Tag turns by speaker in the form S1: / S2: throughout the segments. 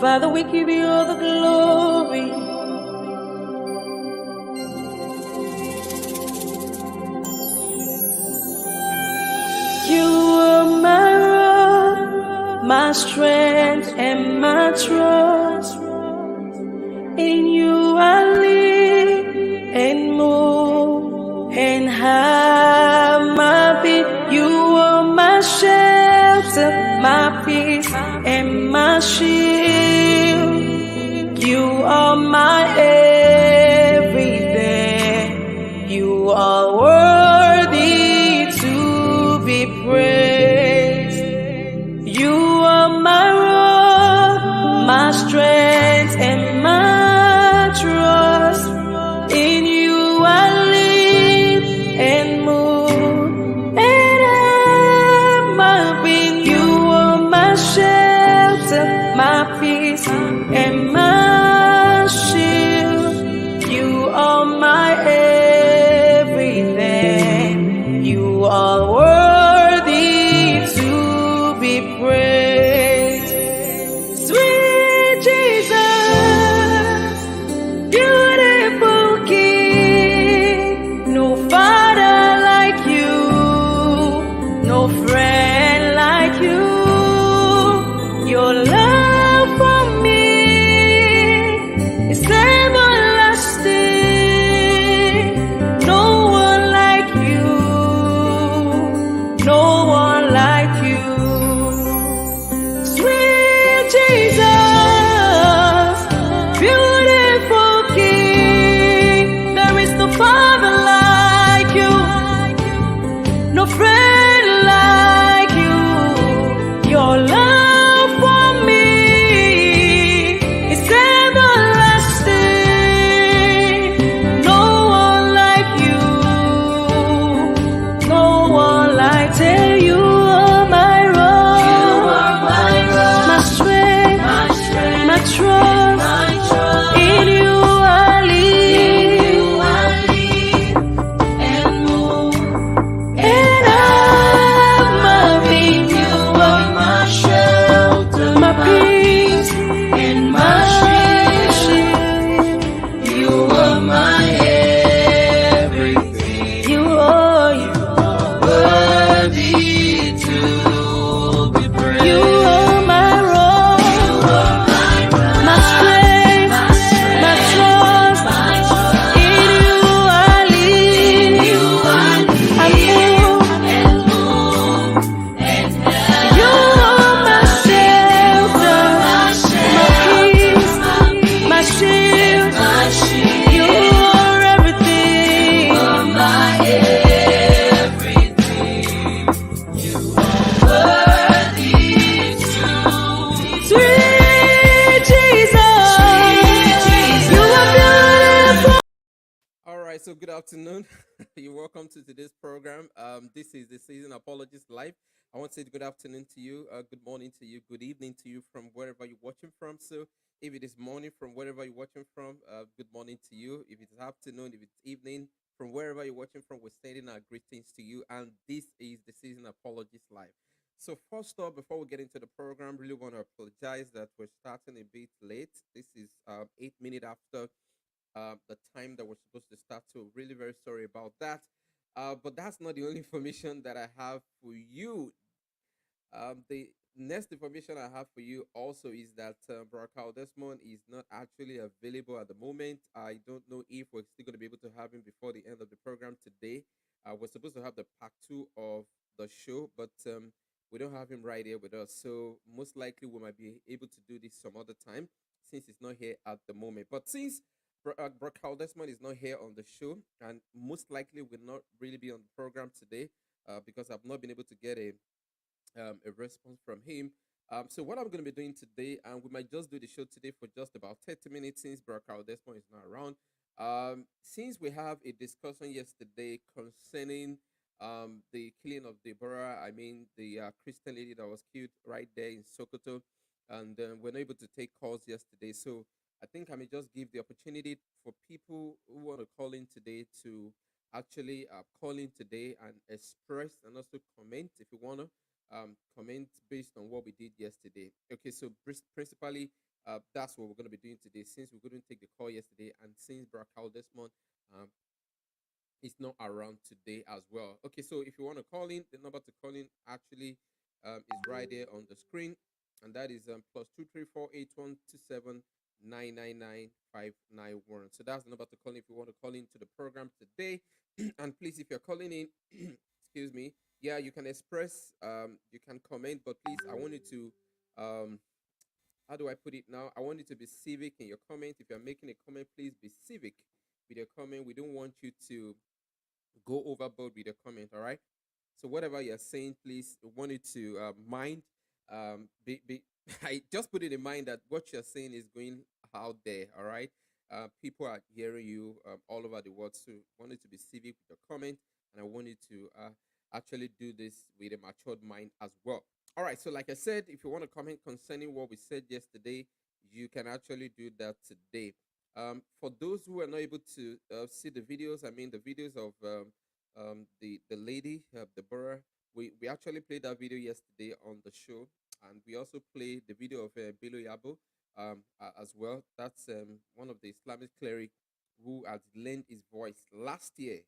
S1: Father, we give you all the glory. You are my rock, my strength and my trust. In you I live and move and have my being. You are my shelter, my peace and my shield. You are my everything. You are worthy to be praised. You are my rock, my strength and my trust. In you I live and move and have my being. You are my shelter, my peace and my shield. You are my everything. You are worthy to be praised. Sweet Jesus, beautiful King, no Father like you, no friend like you. Your love for me is everlasting. No one like you, no one like you. Sweet Jesus, beautiful King, there is no Father like you, no friend like you. Your love for me is everlasting. No one like you, no one like you. You are my rock, my strength, my trust. In you I live and move and have my being. You are my shelter, my peace and my shield. You are my everything. You are worthy to be praised. You are my rock, my strength, my trust. In you I live, I move. You are my shelter, my peace, my shield. You are everything. Sweet Jesus, you are beautiful.
S2: All right, so good afternoon. You're welcome to today's program. This is the season Apologist Live. I want to say good afternoon to you, good morning to you, good evening to you from wherever you're watching from. So, if it is morning from wherever you're watching from, good morning to you. If it's afternoon, if it's evening, from wherever you're watching from, we're sending our greetings to you. And this is the season Apologist Live. So, first off, before we get into the program, really want to apologize that we're starting a bit late. This is 8 minutes after the time that we're supposed to start. So really very sorry about that. But that's not the only information that I have for you. The next information I have for you also is that Bro Carl Desmonds is not actually available at the moment. I don't know if we're still going to be able to have him before the end of the program today. We're supposed to have the part 2 of the show, but we don't have him right here with us. So most likely we might be able to do this some other time since he's not here at the moment. But since Bro Carl Desmonds is not here on the show, and most likely will not really be on the program today because I've not been able to get a response from him. So what I'm going to be doing today, and we might just do the show today for just about 30 minutes since Bro Carl Desmonds is not around. Since we have a discussion yesterday concerning the killing of Deborah, I mean the Christian lady that was killed right there in Sokoto, and we're not able to take calls yesterday. So I think I may just give the opportunity for people who want to call in today to actually call in today and express and also comment if you want to comment based on what we did yesterday. Okay, so principally, That's what we're going to be doing today. Since we couldn't take the call yesterday, and since Bro Carl Desmonds um, is not around today as well. Okay, so if you want to call in, the number to call in actually is right there on the screen, and that is +2348127999591. So that's the number to call in if you want to call into the program today. And please, if you're calling in, excuse me, yeah, you can express, you can comment, but please, I want you to how do I put it now? I want you to be civic in your comment. If you're making a comment, please be civic with your comment. We don't want you to go overboard with your comment. All right. So whatever you're saying, please, I want you to mind. I just put it in mind that what you're saying is going out there. All right. People are hearing you all over the world. So I want you to be civic with your comment, and I want you to actually do this with a matured mind as well. All right. So like I said, if you want to comment concerning what we said yesterday, you can actually do that today. For those who are not able to see the videos, I mean the videos of the lady, Deborah. We actually played that video yesterday on the show, and we also played the video of Bilo Yabo as well. That's one of the Islamic cleric who has lent his voice last year.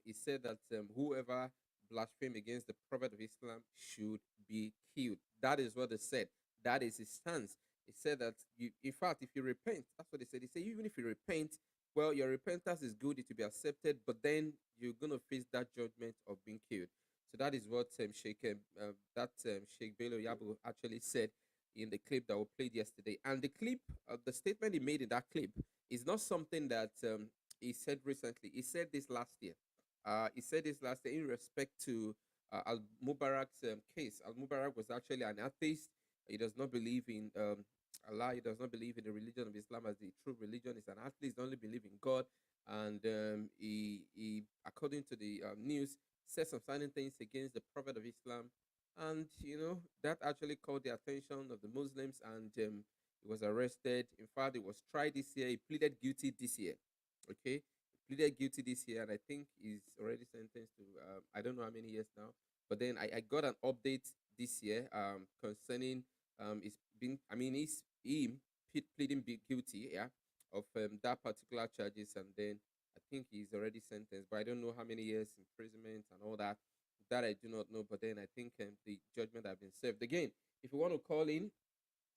S2: He said that whoever blasphemed against the Prophet of Islam should be killed. That is what they said. That is his stance. He said that you, in fact, if you repent, that's what they said. He said even if you repent, well, your repentance is good, it will be accepted, but then you're gonna face that judgment of being killed. So that is what Sheikh Bello Yabu actually said in the clip that we played yesterday. And the clip, the statement he made in that clip, is not something that he said recently. He said this last year. He said this last year in respect to Al Mubarak's case. Al Mubarak was actually an atheist. He does not believe in Allah. He does not believe in the religion of Islam as the true religion. He's an atheist. He only believe in God. And he, according to the news, said some certain things against the Prophet of Islam. And, that actually caught the attention of the Muslims, and he was arrested. In fact, he was tried this year. He pleaded guilty this year. Okay? He pleaded guilty this year, and I think he's already sentenced to, I don't know how many years now. But then I got an update this year concerning it's been, I mean, he's him pleading guilty, yeah, of that particular charges, and then I think he's already sentenced, but I don't know how many years imprisonment and all that. That I do not know, but then I think the judgment have been served. Again, if you want to call in,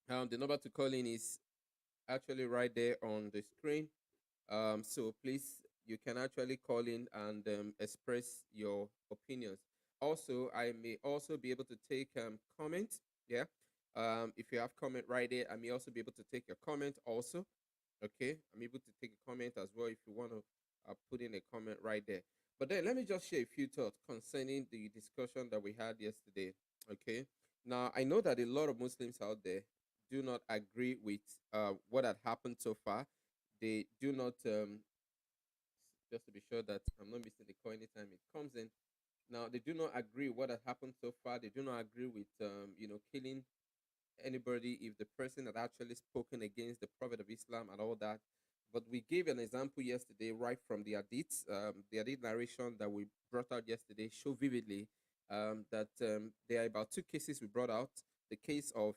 S2: the number to call in is actually right there on the screen. So please, you can actually call in and express your opinions. Also, I may also be able to take comments. Yeah. If you have comment right there, I may also be able to take your comment also. Okay, I'm able to take a comment as well if you want to put in a comment right there. But then let me just share a few thoughts concerning the discussion that we had yesterday. Okay, now I know that a lot of Muslims out there do not agree with what had happened so far. They do not, just to be sure that I'm not missing the call anytime it comes in. Now they do not agree with what had happened so far. They do not agree with killing anybody if the person had actually spoken against the Prophet of Islam and all that. But we gave an example yesterday, right from the Hadith. The Hadith narration that we brought out yesterday show vividly that there are about two cases we brought out. The case of,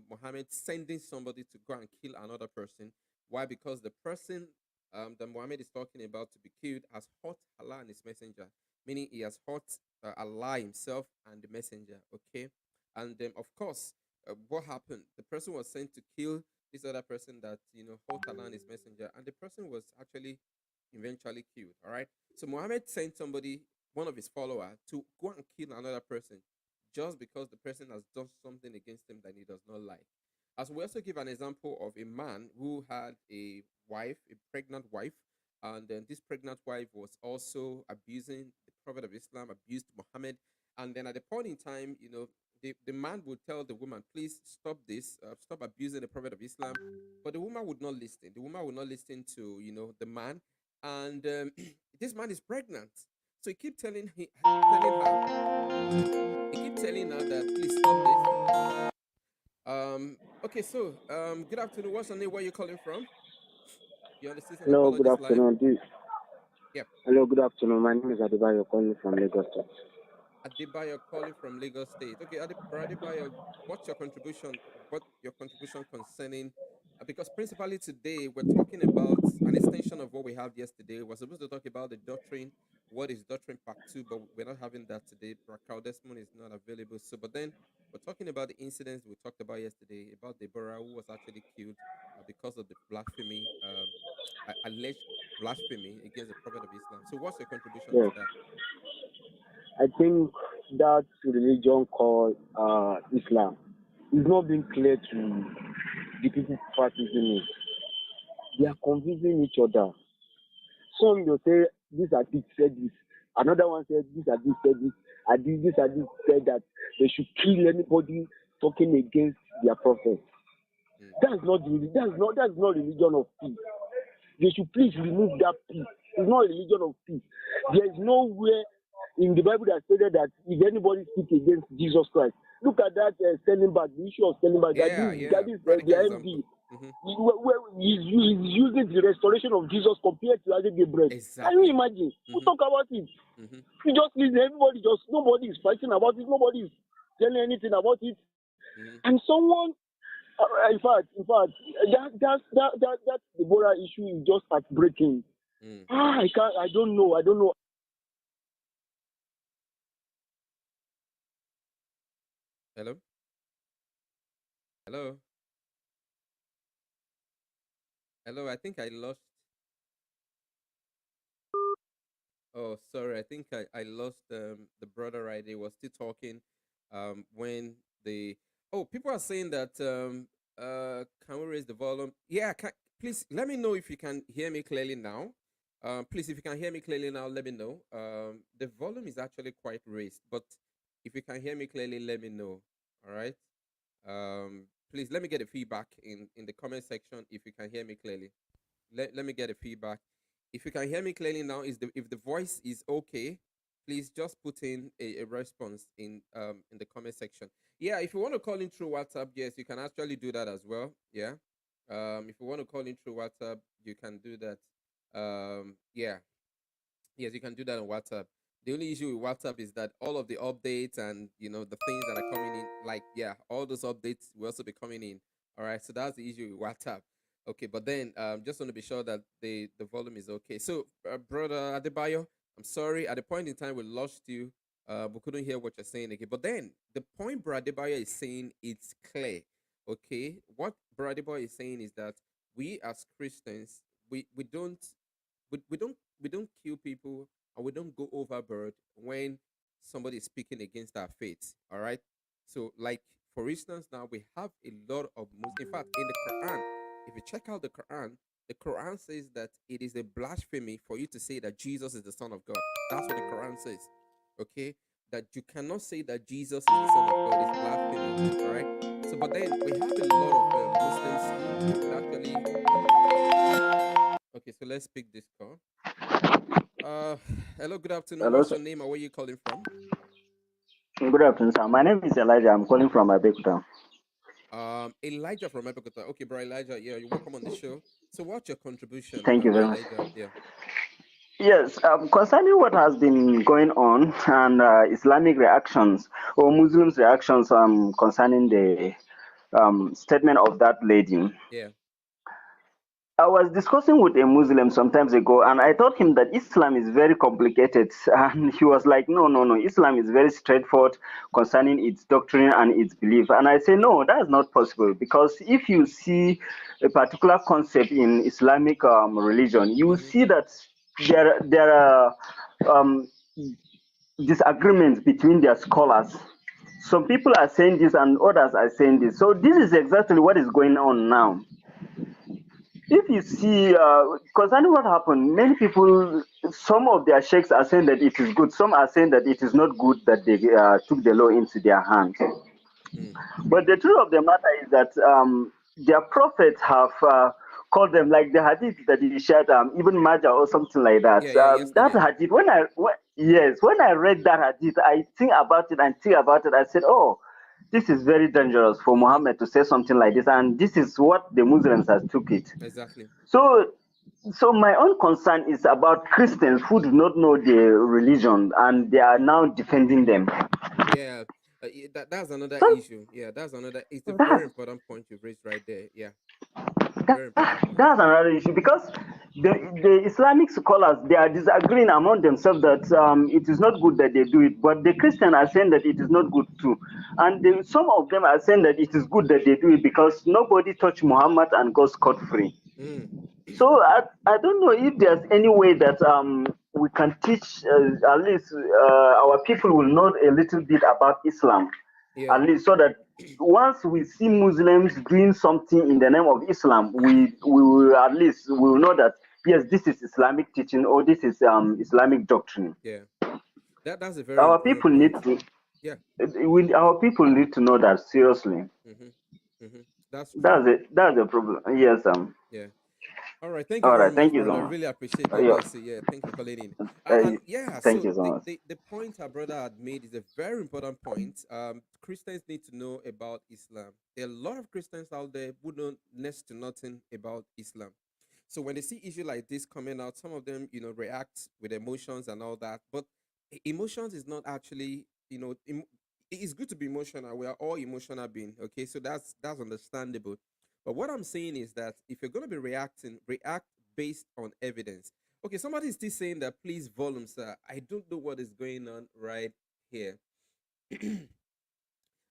S2: Muhammad sending somebody to go and kill another person. Why? Because the person that Muhammad is talking about to be killed has hurt Allah and his messenger, meaning he has hurt Allah himself and the messenger. Okay, and of course, what happened? The person was sent to kill this other person that hurt Allah and his messenger, and the person was actually eventually killed. All right. So Muhammad sent somebody, one of his followers, to go and kill another person, just because the person has done something against him that he does not like. As we also give an example of a man who had a wife, a pregnant wife, and then this pregnant wife was also abusing the Prophet of Islam, abused Muhammad, and then at the point in time, the man would tell the woman, please stop this, stop abusing the Prophet of Islam. But the woman would not listen. The woman would not listen to, the man. And this man is pregnant. So he keep telling her that please stop this. Okay, so good afternoon. What's your name? Where are you calling from? You're on the Season
S3: Hello, good
S2: Apologist Live.
S3: afternoon.
S2: Yep.
S3: Hello, good afternoon. My name is Adebayo calling from Lagos State.
S2: Adebayo calling from Lagos State. Okay, Adebayo, what's your contribution what your contribution concerning, because principally today we're talking about an extension of what we had yesterday. We're supposed to talk about the doctrine. What is doctrine part two? But we're not having that today. Bro Carl Desmonds is not available. So, but then we're talking about the incidents we talked about yesterday about Deborah, who was actually killed because of the blasphemy, alleged blasphemy against the prophet of Islam. So, what's your contribution
S3: Yes.
S2: to that?
S3: I think that religion called Islam is not being clear to the people practicing it. They are confusing each other. Some will say this artist said this, another one said this artist said this, this artist said that they should kill anybody talking against their prophet.
S2: Mm.
S3: That's not religion of peace. They should please remove that peace. It's not a religion of peace. There is nowhere in the Bible that stated that if anybody speaks against Jesus Christ, look at that selling back, the issue of selling back.
S2: Yeah,
S3: That is
S2: practical
S3: the
S2: example.
S3: MD. Where he's using the restoration of Jesus compared to Isaac Gabriel.
S2: Exactly.
S3: Can you imagine? We talk about it. We just listen. Nobody is fighting about it. Nobody is telling anything about it. And someone, in fact, that Deborah issue is just heartbreaking. I don't know.
S2: Hello? Hello? Hello, I think I lost. Oh, sorry. I think I lost the brother right there. Was still talking when the people are saying that can we raise the volume? Yeah, please let me know if you can hear me clearly now. Please, if you can hear me clearly now, let me know. The volume is actually quite raised, but if you can hear me clearly, let me know. All right. Please let me get a feedback in the comment section if you can hear me clearly. Let me get a feedback. If you can hear me clearly now, if the voice is okay, please just put in a response in the comment section. Yeah, if you want to call in through WhatsApp, yes, you can actually do that as well. Yeah. If you want to call in through WhatsApp, you can do that. Yeah. Yes, you can do that on WhatsApp. The only issue with WhatsApp is that all of the updates and the things that are coming in, like all those updates will also be coming in. All right, so that's the issue with WhatsApp. Okay, but then just want to be sure that the volume is okay. So, brother Adebayo, I'm sorry. At the point in time we lost you, we couldn't hear what you're saying again. But then the point brother Adebayo is saying it's clear. Okay, what brother Adebayo is saying is that we as Christians we don't kill people and we don't go overboard when somebody is speaking against our faith. All right. So, like for instance, now we have a lot of Muslims. In fact, in the Quran, if you check out the Quran says that it is a blasphemy for you to say that Jesus is the Son of God. That's what the Quran says. Okay, that you cannot say that Jesus is the Son of God. It's blasphemy. All right. So, but then we have a lot of Muslims who could actually. Okay, so let's pick this call. Hello, good afternoon.
S4: Hello,
S2: What's
S4: sir.
S2: your name and where are you calling from?
S4: Good afternoon, sir. My name is Elijah. I'm calling from Abeokuta.
S2: Elijah from Epicota. Okay, bro, Elijah. Yeah, you're welcome on the show. So, what's your contribution,
S4: Thank you
S2: bro,
S4: very much.
S2: Elijah? Yeah.
S4: Yes, concerning what has been going on and Islamic reactions or Muslims' reactions concerning the statement of that lady.
S2: Yeah.
S4: I was discussing with a Muslim some times ago, and I told him that Islam is very complicated. And he was like, no, no, no, Islam is very straightforward concerning its doctrine and its belief. And I say, no, that is not possible. Because if you see a particular concept in Islamic religion, you will see that there are disagreements between their scholars. Some people are saying this and others are saying this. So this is exactly what is going on now. If you see, concerning what happened, many people, some of their sheikhs are saying that it is good. Some are saying that it is not good that they took the law into their hands. But the truth of the matter is that their prophets have called them, like the hadith that he shared, even Majah or something like that.
S2: Yeah,
S4: That
S2: yesterday.
S4: hadith, when I read that hadith, I think about it and think about it. I said, oh, this is very dangerous for Muhammad to say something like this, and this is what the Muslims have took it.
S2: Exactly.
S4: So my own concern is about Christians who do not know their religion and they are now defending them.
S2: Yeah. That's another
S4: So
S2: issue. Yeah, that's another. It's a very
S4: that's
S2: important point you've raised right there. Yeah,
S4: that,
S2: very important point.
S4: that's another issue because the Islamic scholars they are disagreeing among themselves that it is not good that they do it, but the Christians are saying that it is not good too, and some of them are saying that it is good that they do it because nobody touched Muhammad and got scot free.
S2: Mm.
S4: So I don't know if there's any way that we can teach at least our people will know a little bit about Islam,
S2: Yeah.
S4: at least so that once we see Muslims doing something in the name of Islam, we will at least we will know that yes, this is Islamic teaching or this is Islamic doctrine.
S2: Yeah. That's a very
S4: Our
S2: important
S4: people need
S2: point.
S4: to
S2: Yeah.
S4: our people need to know that seriously.
S2: Mm-hmm. Mm-hmm. That's true.
S4: That's it. That's the problem. Yes.
S2: Yeah. All right. Thank you
S4: All
S2: very
S4: right.
S2: much,
S4: Thank you so
S2: brother. I
S4: much.
S2: really appreciate. God
S4: Yeah.
S2: bless you. Yeah. Thanks for calling in.
S4: Uh,
S2: And yeah,
S4: thank
S2: so
S4: you so much.
S2: the point our brother had made is a very important point. Christians need to know about Islam. There are a lot of Christians out there who know next to nothing about Islam. So when they see issue like this coming out, some of them, react with emotions and all that. But emotions is not actually, it's good to be emotional. We are all emotional beings. Okay, so that's understandable. But what I'm saying is that if you're going to be reacting, react based on evidence. Okay, somebody is still saying that please volume, sir. I don't know what is going on right here.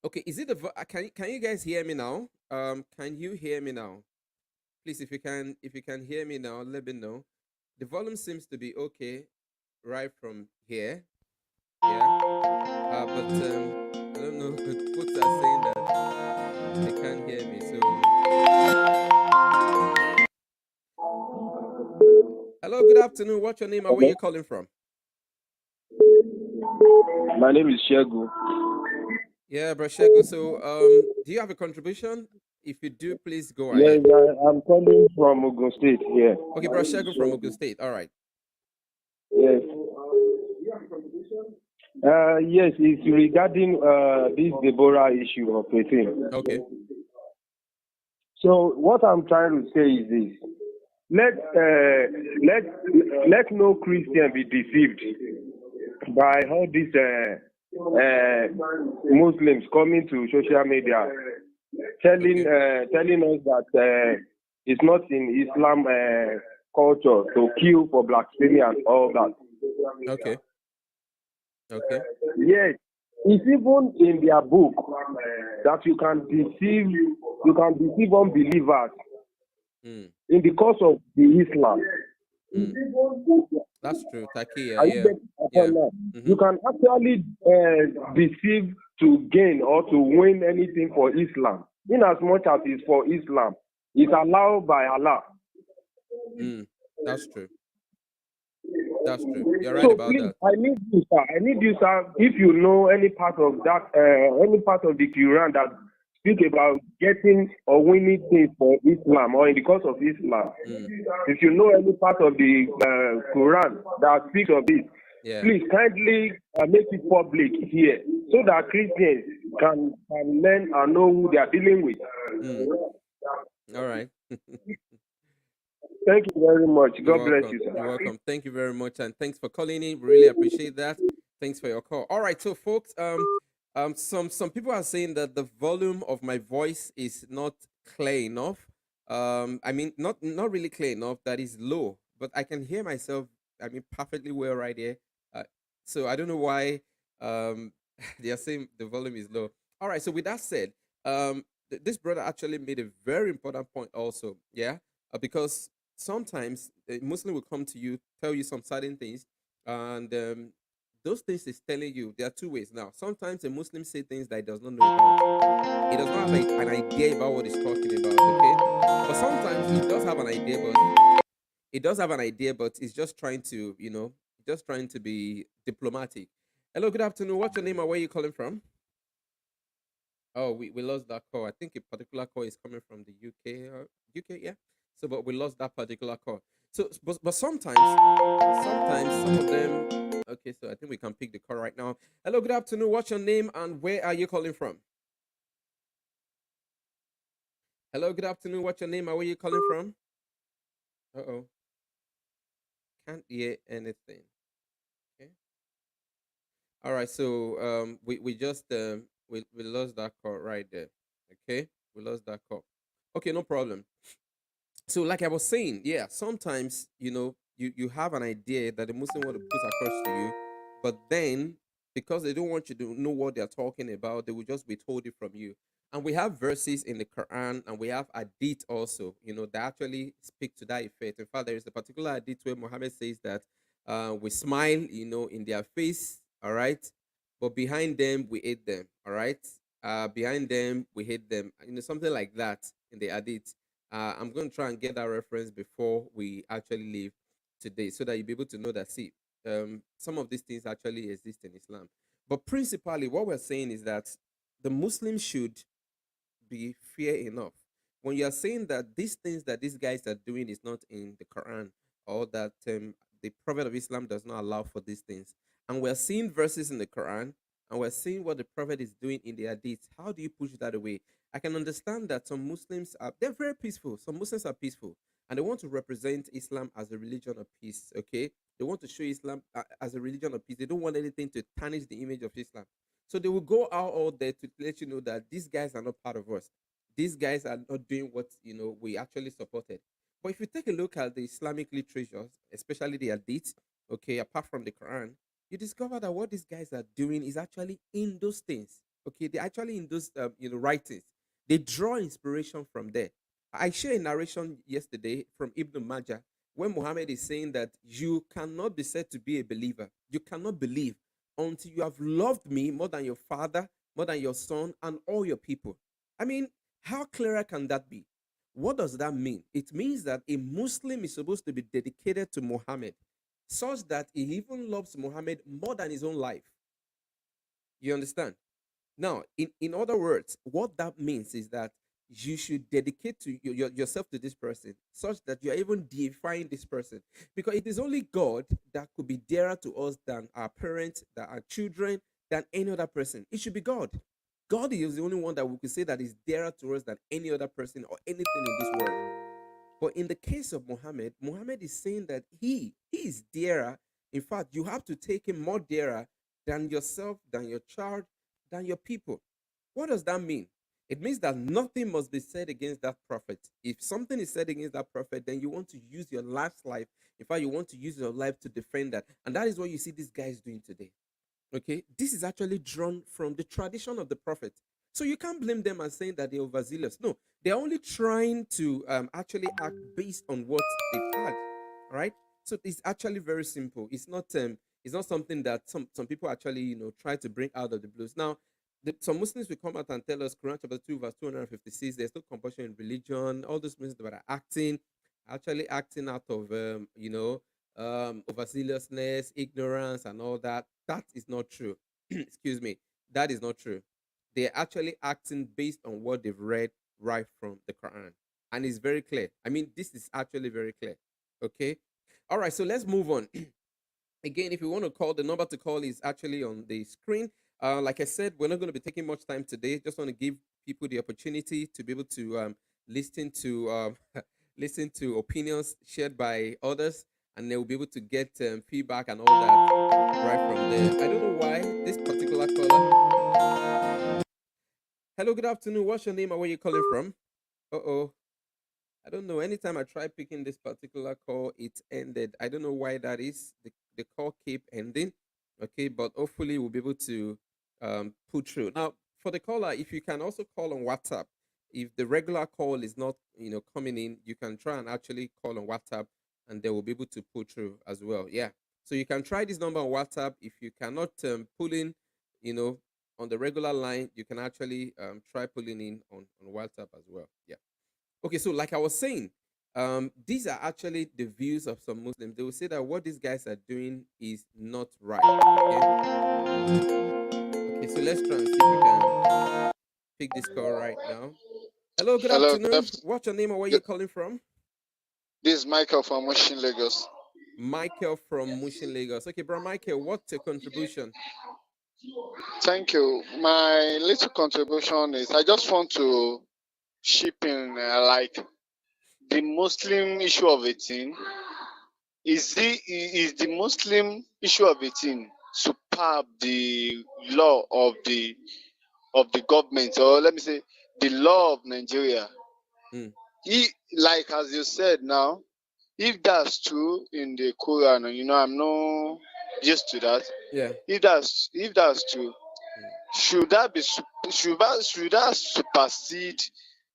S2: Okay, is it the can you guys hear me now? Can you hear me now? Please, if you can hear me now, let me know. The volume seems to be okay right from here. Yeah. But I don't know. Folks are saying that they can't hear me. So hello, good afternoon. What's your name and where
S3: Okay.
S2: you calling from?
S3: My name is Shegu.
S2: Yeah, Brashego. So do you have a contribution? If you do, please go
S3: Yes,
S2: ahead.
S3: I'm calling from Ogun State here.
S2: Okay, Brashego from Ogun State. All right.
S3: Yes. Yes, it's regarding this Deborah issue of 18.
S2: Okay.
S3: So what I'm trying to say is this: let let let no Christian be deceived by all these Muslims coming to social media telling
S2: Okay.
S3: telling us that it's not in Islam culture to kill for blasphemy and all that.
S2: Okay. Okay.
S3: Yes, it's even in their book that you can deceive unbelievers
S2: Mm,
S3: in the course of the Islam.
S2: mm. That's true. Takia.
S3: Are you
S2: Yeah.
S3: getting
S2: Yeah.
S3: upon that?
S2: Mm-hmm.
S3: You can actually deceive to gain or to win anything for Islam. In as much as it's for Islam, it's allowed by Allah.
S2: Mm. That's true. That's true. You're right
S3: So
S2: about
S3: please,
S2: that.
S3: I need you, sir. I need you, sir. If you know any part of that, any part of the Quran that speak about getting or winning things for Islam or in the cause of Islam,
S2: Mm.
S3: if you know any part of the Quran that speaks of it,
S2: Yeah.
S3: please kindly make it public here so that Christians can learn and know who they are dealing with.
S2: Mm. All right.
S3: Thank you very much.
S2: You're
S3: God bless
S2: welcome.
S3: you, sir.
S2: You're welcome. Thank you very much, and thanks for calling in. Really appreciate that. Thanks for your call. All right, so folks, some people are saying that the volume of my voice is not clear enough. I mean, not really clear enough. That is low, but I can hear myself. I mean, perfectly well right here. So I don't know why they are saying the volume is low. All right. So with that said, this brother actually made a very important point also. Yeah, because sometimes a Muslim will come to you, tell you some certain things, and those things is telling you there are two ways now. Sometimes a Muslim say things that he does not know about. He does not have an idea about what he's talking about. Okay, but sometimes he does have an idea, but he's just trying to, just trying to be diplomatic. Hello, good afternoon. What's your name and where are you calling from? Oh, we lost that call. I think a particular call is coming from the UK. UK, yeah. So, but we lost that particular call. So, but sometimes some of them. Okay, so I think we can pick the call right now. Hello, good afternoon. What's your name and where are you calling from? Hello, good afternoon. What's your name and where are you calling from? Uh oh, can't hear anything. Okay. All right. So we just We lost that call right there. Okay, we lost that call. Okay, no problem. So like I was saying, yeah, sometimes you have an idea that the Muslim want to put across to you, but then because they don't want you to know what they're talking about, they will just withhold it from you. And we have verses in the Quran and we have hadith also, that actually speak to that effect. In fact, there is a particular hadith where Muhammad says that we smile, in their face, all right, but behind them we hate them, all right. Behind them we hate them, something like that in the hadith. I'm going to try and get that reference before we actually leave today so that you'll be able to know that, see, some of these things actually exist in Islam. But principally, what we're saying is that the Muslims should be fair enough. When you are saying that these things that these guys are doing is not in the Quran, or that the Prophet of Islam does not allow for these things, and we're seeing verses in the Quran, and we're seeing what the Prophet is doing in the Hadith, how do you push that away? I can understand that some Muslims they're very peaceful. Some Muslims are peaceful, and they want to represent Islam as a religion of peace. Okay, they want to show Islam as a religion of peace. They don't want anything to tarnish the image of Islam. So they will go out all there to let you know that these guys are not part of us. These guys are not doing what we actually supported. But if you take a look at the Islamic literatures, especially the Hadith, okay, apart from the Quran, you discover that what these guys are doing is actually in those things. Okay, they're actually in those writings. They draw inspiration from there. I shared a narration yesterday from Ibn Majah when Muhammad is saying that you cannot be said to be a believer. You cannot believe until you have loved me more than your father, more than your son, and all your people. I mean, how clearer can that be? What does that mean? It means that a Muslim is supposed to be dedicated to Muhammad, such that he even loves Muhammad more than his own life. You understand? Now, in other words, what that means is that you should dedicate yourself to this person such that you are even deifying this person, because it is only God that could be dearer to us than our parents, than our children, than any other person. It should be God. God is the only one that we could say that is dearer to us than any other person or anything in this world. But in the case of Muhammad, Muhammad is saying that he is dearer. In fact, you have to take him more dearer than yourself, than your child, than your people. What does that mean? It means that nothing must be said against that prophet. If something is said against that prophet, then you want to use your last life. In fact, you want to use your life to defend that. And that is what you see these guys doing today. Okay, this is actually drawn from the tradition of the prophet. So you can't blame them as saying that they're overzealous. No, they're only trying to actually act based on what they've had. All right. So it's actually very simple. It's not something that some people actually try to bring out of the blues. Now, some Muslims will come out and tell us Quran chapter 2 verse 256. There's no compulsion in religion. All those Muslims that are actually acting out of overzealousness, ignorance, and all that. That is not true. Excuse me. That is not true. They're actually acting based on what they've read right from the Quran. And it's very clear. I mean, this is actually very clear. Okay. All right. So let's move on. Again, if you want to call, the number to call is actually on the screen. Like I said, we're not going to be taking much time today. Just want to give people the opportunity to be able to listen to listen to opinions shared by others, and they will be able to get feedback and all that right from there. I don't know why this particular caller. Hello, good afternoon. What's your name and where you calling from? Uh-oh. I don't know. Anytime I try picking this particular call, it ended. I don't know why that is. The call keep ending. Okay, but hopefully we'll be able to put through. Now, for the caller, if you can also call on WhatsApp. If the regular call is not coming in, you can try and actually call on WhatsApp, and they will be able to put through as well. Yeah. So you can try this number on WhatsApp. If you cannot pull in, on the regular line, you can actually try pulling in on WhatsApp as well. Yeah. Okay, so like I was saying, these are actually the views of some Muslims. They will say that what these guys are doing is not right. Okay, so let's try and see if we can pick this call right now. Hello, good
S5: Hello,
S2: afternoon. What's your name or where you calling from?
S5: This is Michael from Mushin, Lagos.
S2: Michael from Mushin, Lagos. Okay, bro, Michael, what's your contribution?
S5: Thank you. My little contribution is I just want to chip in like the Muslim issue of 18. Is the Muslim issue of 18 superb the law of the of the government, or let me say the law of Nigeria.
S2: Mm.
S5: Like as you said now, if that's true in the Quran, and I'm not used to that.
S2: Yeah.
S5: If that's true, should that supersede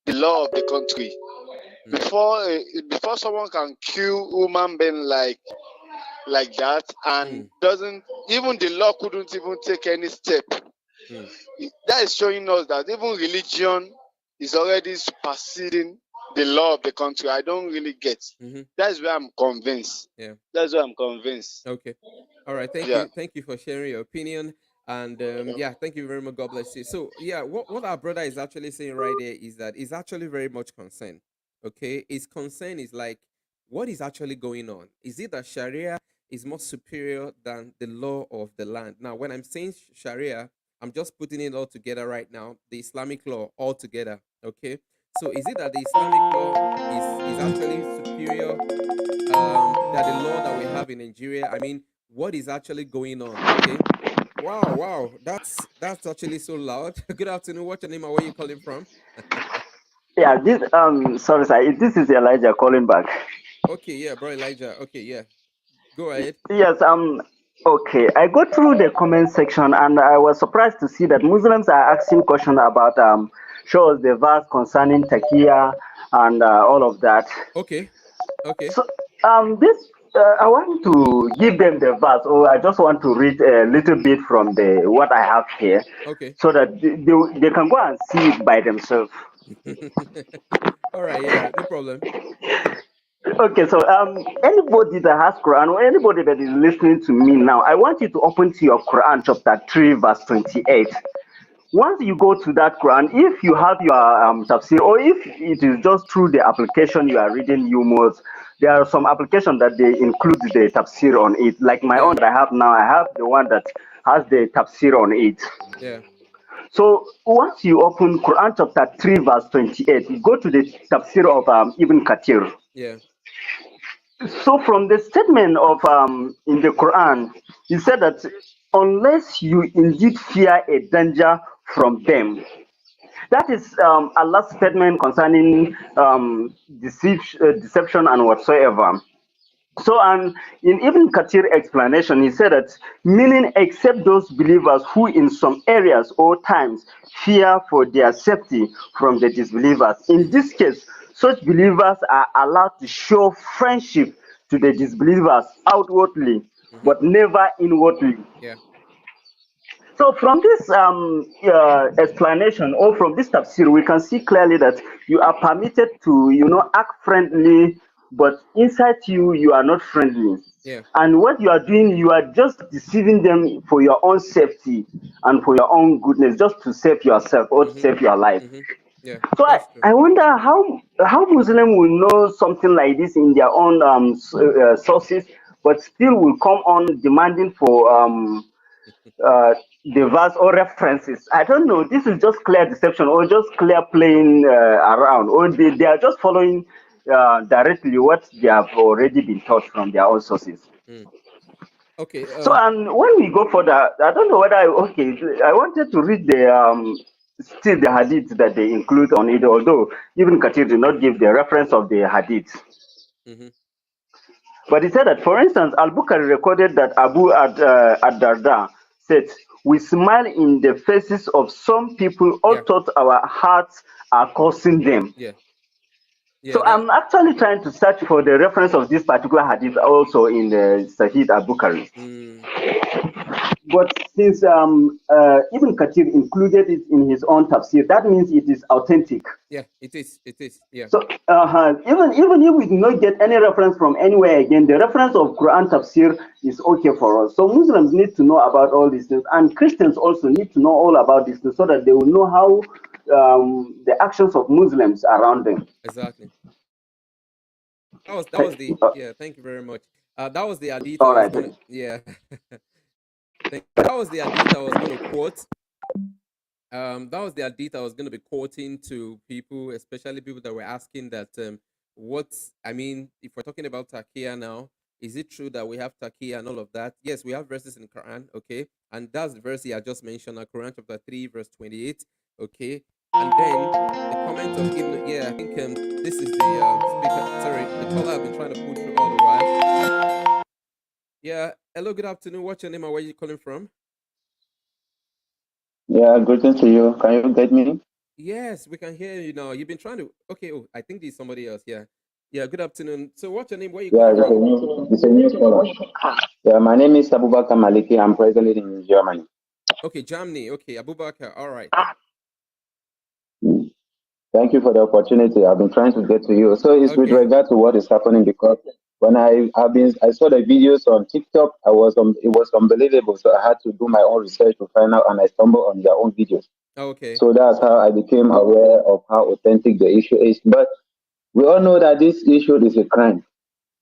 S5: the law of the country before someone can kill human being like that, and doesn't even the law couldn't even take any step. That is showing us that even religion is already superseding the law of the country. I don't really get. That's where I'm convinced.
S2: Yeah.
S5: That's where I'm convinced.
S2: Okay. All right. Thank
S5: Yeah.
S2: you. Thank you for sharing your opinion. And yeah, thank you very much. God bless you. So yeah, what our brother is actually saying right there is that he's actually very much concerned. Okay. His concern is like, what is actually going on? Is it that Sharia is more superior than the law of the land? Now, when I'm saying Sharia, I'm just putting it all together right now, the Islamic law all together. Okay. So is it that the Islamic law is actually superior that the law that we have in Nigeria? I mean, what is actually going on? Okay. Wow, that's actually so loud. Good afternoon. What's your name and where you calling from?
S4: Yeah, this sorry, sir. This is Elijah calling back.
S2: Okay, yeah, bro Elijah. Okay, yeah. Go ahead.
S4: Yes, okay. I go through the comment section and I was surprised to see that Muslims are asking questions about show us the verse concerning Takia and all of that.
S2: Okay. Okay.
S4: So this I want to give them the verse, or I just want to read a little bit from the what I have here,
S2: Okay.
S4: so that they can go and see it by themselves.
S2: All right, yeah, no problem.
S4: Okay, so anybody that has Quran or anybody that is listening to me now, I want you to open to your Quran chapter 3 verse 28. Once you go to that Quran, if you have your tafsir, or if it is just through the application you are reading, you must. There are some applications that they include the tafsir on it. Like my
S2: Yeah,
S4: own that I have now, I have the one that has the tafsir on it.
S2: yeah,
S4: So once you open Quran chapter 3 verse 28, you go to the tafsir of Ibn Kathir.
S2: yeah.
S4: So from the statement of in the Quran, he said that unless you indeed fear a danger from them, that is Allah's statement concerning deception and whatsoever. So, and in Ibn Kathir explanation, he said that meaning except those believers who in some areas or times fear for their safety from the disbelievers. In this case, such believers are allowed to show friendship to the disbelievers outwardly,
S2: Mm-hmm.
S4: but never inwardly.
S2: Yeah.
S4: So from this explanation or from this tafsir, we can see clearly that you are permitted to, act friendly, but inside you are not friendly.
S2: Yeah.
S4: And what you are doing, you are just deceiving them for your own safety and for your own goodness, just to save yourself or to
S2: Mm-hmm.
S4: save your life.
S2: Mm-hmm. Yeah.
S4: So I,
S2: That's true.
S4: I wonder how Muslim will know something like this in their own sources, but still will come on demanding for uh, the verse or references. I don't know. This is just clear deception or just clear playing around, or they are just following directly what they have already been taught from their own sources.
S2: Mm. Okay.
S4: So, and when we go further, I don't know whether okay. I wanted to read the still the hadith that they include on it, although even Katir did not give the reference of the hadith.
S2: Mm-hmm.
S4: But he said that, for instance, Al Bukhari recorded that Abu ad-Darda said, "We smile in the faces of some people,
S2: Yeah.
S4: although our hearts are causing them."
S2: Yeah. Yeah.
S4: So
S2: That.
S4: I'm actually trying to search for the reference of this particular hadith also in the Sahih Al Bukhari.
S2: Mm,
S4: But since Ibn Kathir included it in his own tafsir, that means it is authentic.
S2: yeah. It is. It is. Yeah.
S4: So even if we do not get any reference from anywhere again, the reference of Quran tafsir is okay for us. So Muslims need to know about all these things, and Christians also need to know all about these things so that they will know how the actions of Muslims around them.
S2: Exactly. That was the yeah. Thank you very much. That was the hadith I
S4: All
S2: was
S4: right.
S2: gonna yeah. That was the hadith I was gonna quote. That was the hadith I was going to be quoting to people, especially people that were asking that, what's, I mean, if we're talking about Takia now, is it true that we have Takia and all of that? Yes, we have verses in Quran, okay? And that's the verse I just mentioned, Quran chapter 3, verse 28. Okay. And then the comment of Ibn, yeah, I think this is the speaker. Sorry, the caller I've been trying to pull through all the while. Yeah. Hello, good afternoon. What's your name and where are you calling from?
S6: Yeah, greetings to you. Can you get me?
S2: Yes, we can hear you now. You've been trying to. Okay. Oh, I think there's somebody else. Yeah. Yeah. Good afternoon. So, what's your name? Where are you
S6: Yeah,
S2: calling from?
S6: it's a new caller. Yeah, my name is Abubakar Maliki. I'm presently in Germany.
S2: Okay, Germany. Okay, Abubakar. All right.
S6: Mm. Thank you for the opportunity. I've been trying to get to you. So it's with
S2: Okay.
S6: regard to what is happening because when I saw the videos on TikTok, it was unbelievable. So I had to do my own research to find out, and I stumbled on their own videos.
S2: Okay.
S6: So that's how I became aware of how authentic the issue is. But we all know that this issue is a crime.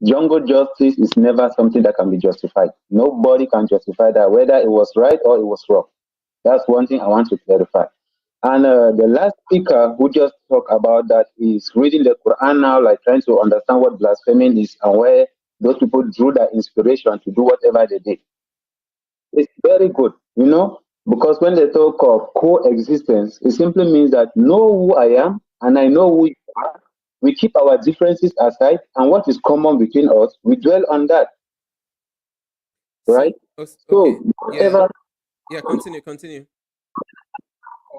S6: Jungle justice is never something that can be justified. Nobody can justify that, whether it was right or it was wrong. That's one thing I want to clarify. And the last speaker who just talked about that is reading the Quran now, like trying to understand what blasphemy is and where those people drew their inspiration to do whatever they did. It's very good, because when they talk of coexistence, it simply means that know who I am and I know who you are. We keep our differences aside, and what is common between us, we dwell on that, right?
S2: Okay.
S6: So,
S2: Yeah.
S6: whatever,
S2: Yeah. Continue.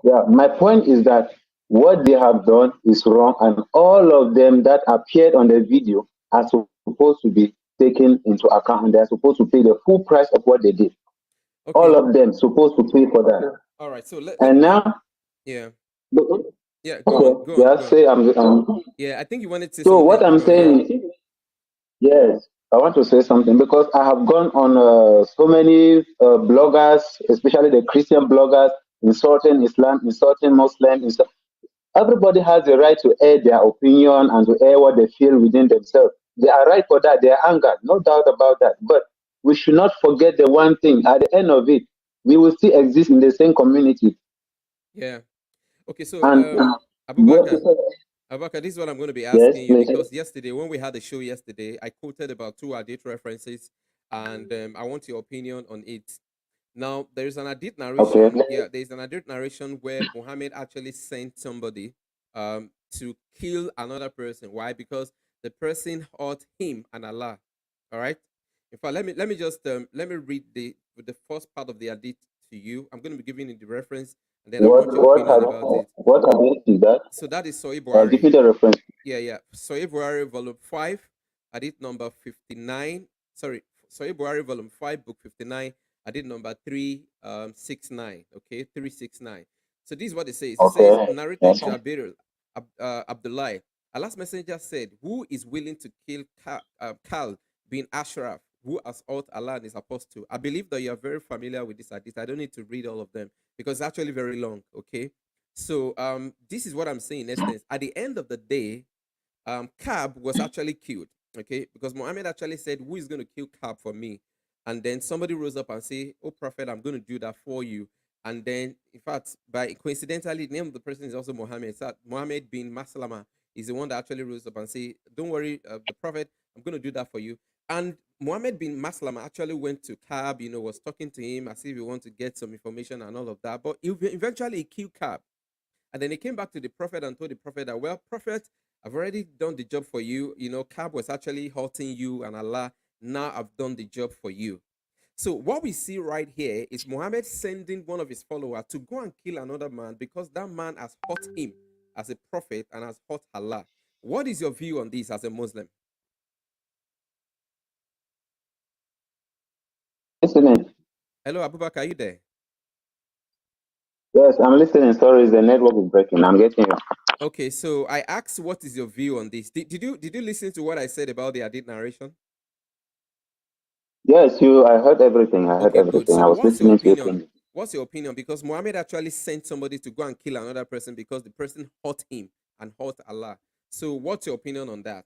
S6: yeah, my point is that what they have done is wrong, and all of them that appeared on the video are supposed to be taken into account, and they are supposed to pay the full price of what they did.
S2: Okay.
S6: All of them supposed to pay for that.
S2: All right. So
S6: And now,
S2: yeah.
S6: okay,
S2: Yeah. Go
S6: yeah,
S2: on.
S6: say
S2: Yeah. I think you wanted to say
S6: so
S2: something
S6: what I'm
S2: before. Yeah.
S6: saying is, yes, I want to say something because I have gone on so many bloggers, especially the Christian bloggers, insulting Islam, insulting Muslim. Everybody has the right to air their opinion and to air what they feel within themselves. They are right for that. They are angered, no doubt about that. But we should not forget the one thing. At the end of it, we will still exist in the same community.
S2: Yeah. Okay. So
S6: And what?
S2: Abubakar, this is what I'm going to be
S6: Yes,
S2: asking you
S6: please.
S2: because yesterday when we had the show yesterday, I quoted about two hadith references, and I want your opinion on it. Now, there is an hadith
S6: Okay.
S2: narration. Yeah, there is an hadith narration where Muhammad actually sent somebody to kill another person. Why? Because the person hurt him and Allah. All right. In fact, let me just let me read the first part of the hadith to you. I'm going to be giving you the reference, and then I want your opinion about it.
S6: What is that?
S2: So that is Sahih
S6: Give me
S2: Buhari.
S6: the reference.
S2: Yeah. Sahih Buhari, volume 5, hadith number 59. Sorry, Sahih Buhari, volume 5, book 59, hadith number 369. Okay, 369. So this is what it says. It says,
S6: Okay.
S2: narrated
S6: Yes.
S2: Jabir Abdullah. Allah's messenger said, who is willing to kill Kal bin Ashraf, who has ought Allah and his apostle? I believe that you are very familiar with this hadith. I don't need to read all of them because it's actually very long. Okay. So this is what I'm saying in essence. At the end of the day, Kab was actually killed. Okay, because Muhammad actually said, who is going to kill Kab for me? And then somebody rose up and say, oh prophet, I'm going to do that for you. And then, in fact, by coincidentally, the name of the person is also Muhammad. So Muhammad bin Maslama is the one that actually rose up and say, don't worry, the prophet, I'm going to do that for you. And Muhammad bin Maslama actually went to Kab, was talking to him as if he wanted to get some information and all of that. But eventually he killed Kab. And then he came back to the prophet and told the prophet that, well, prophet, I've already done the job for you. Kab was actually hurting you and Allah. Now I've done the job for you. So what we see right here is Muhammad sending one of his followers to go and kill another man because that man has hurt him as a prophet and has hurt Allah. What is your view on this as a Muslim?
S6: Listening.
S2: Hello, Abubakar, are you there?
S6: Yes, I'm listening. Sorry, the network is breaking. I'm getting you.
S2: Okay, so I asked, what is your view on this? Did you listen to what I said about the hadith narration?
S6: Yes, I heard everything. I heard
S2: Okay, good.
S6: everything.
S2: So
S6: I was
S2: what's your
S6: listening to
S2: opinion?
S6: you.
S2: What's your opinion? Because Muhammad actually sent somebody to go and kill another person because the person hurt him and hurt Allah. So what's your opinion on that?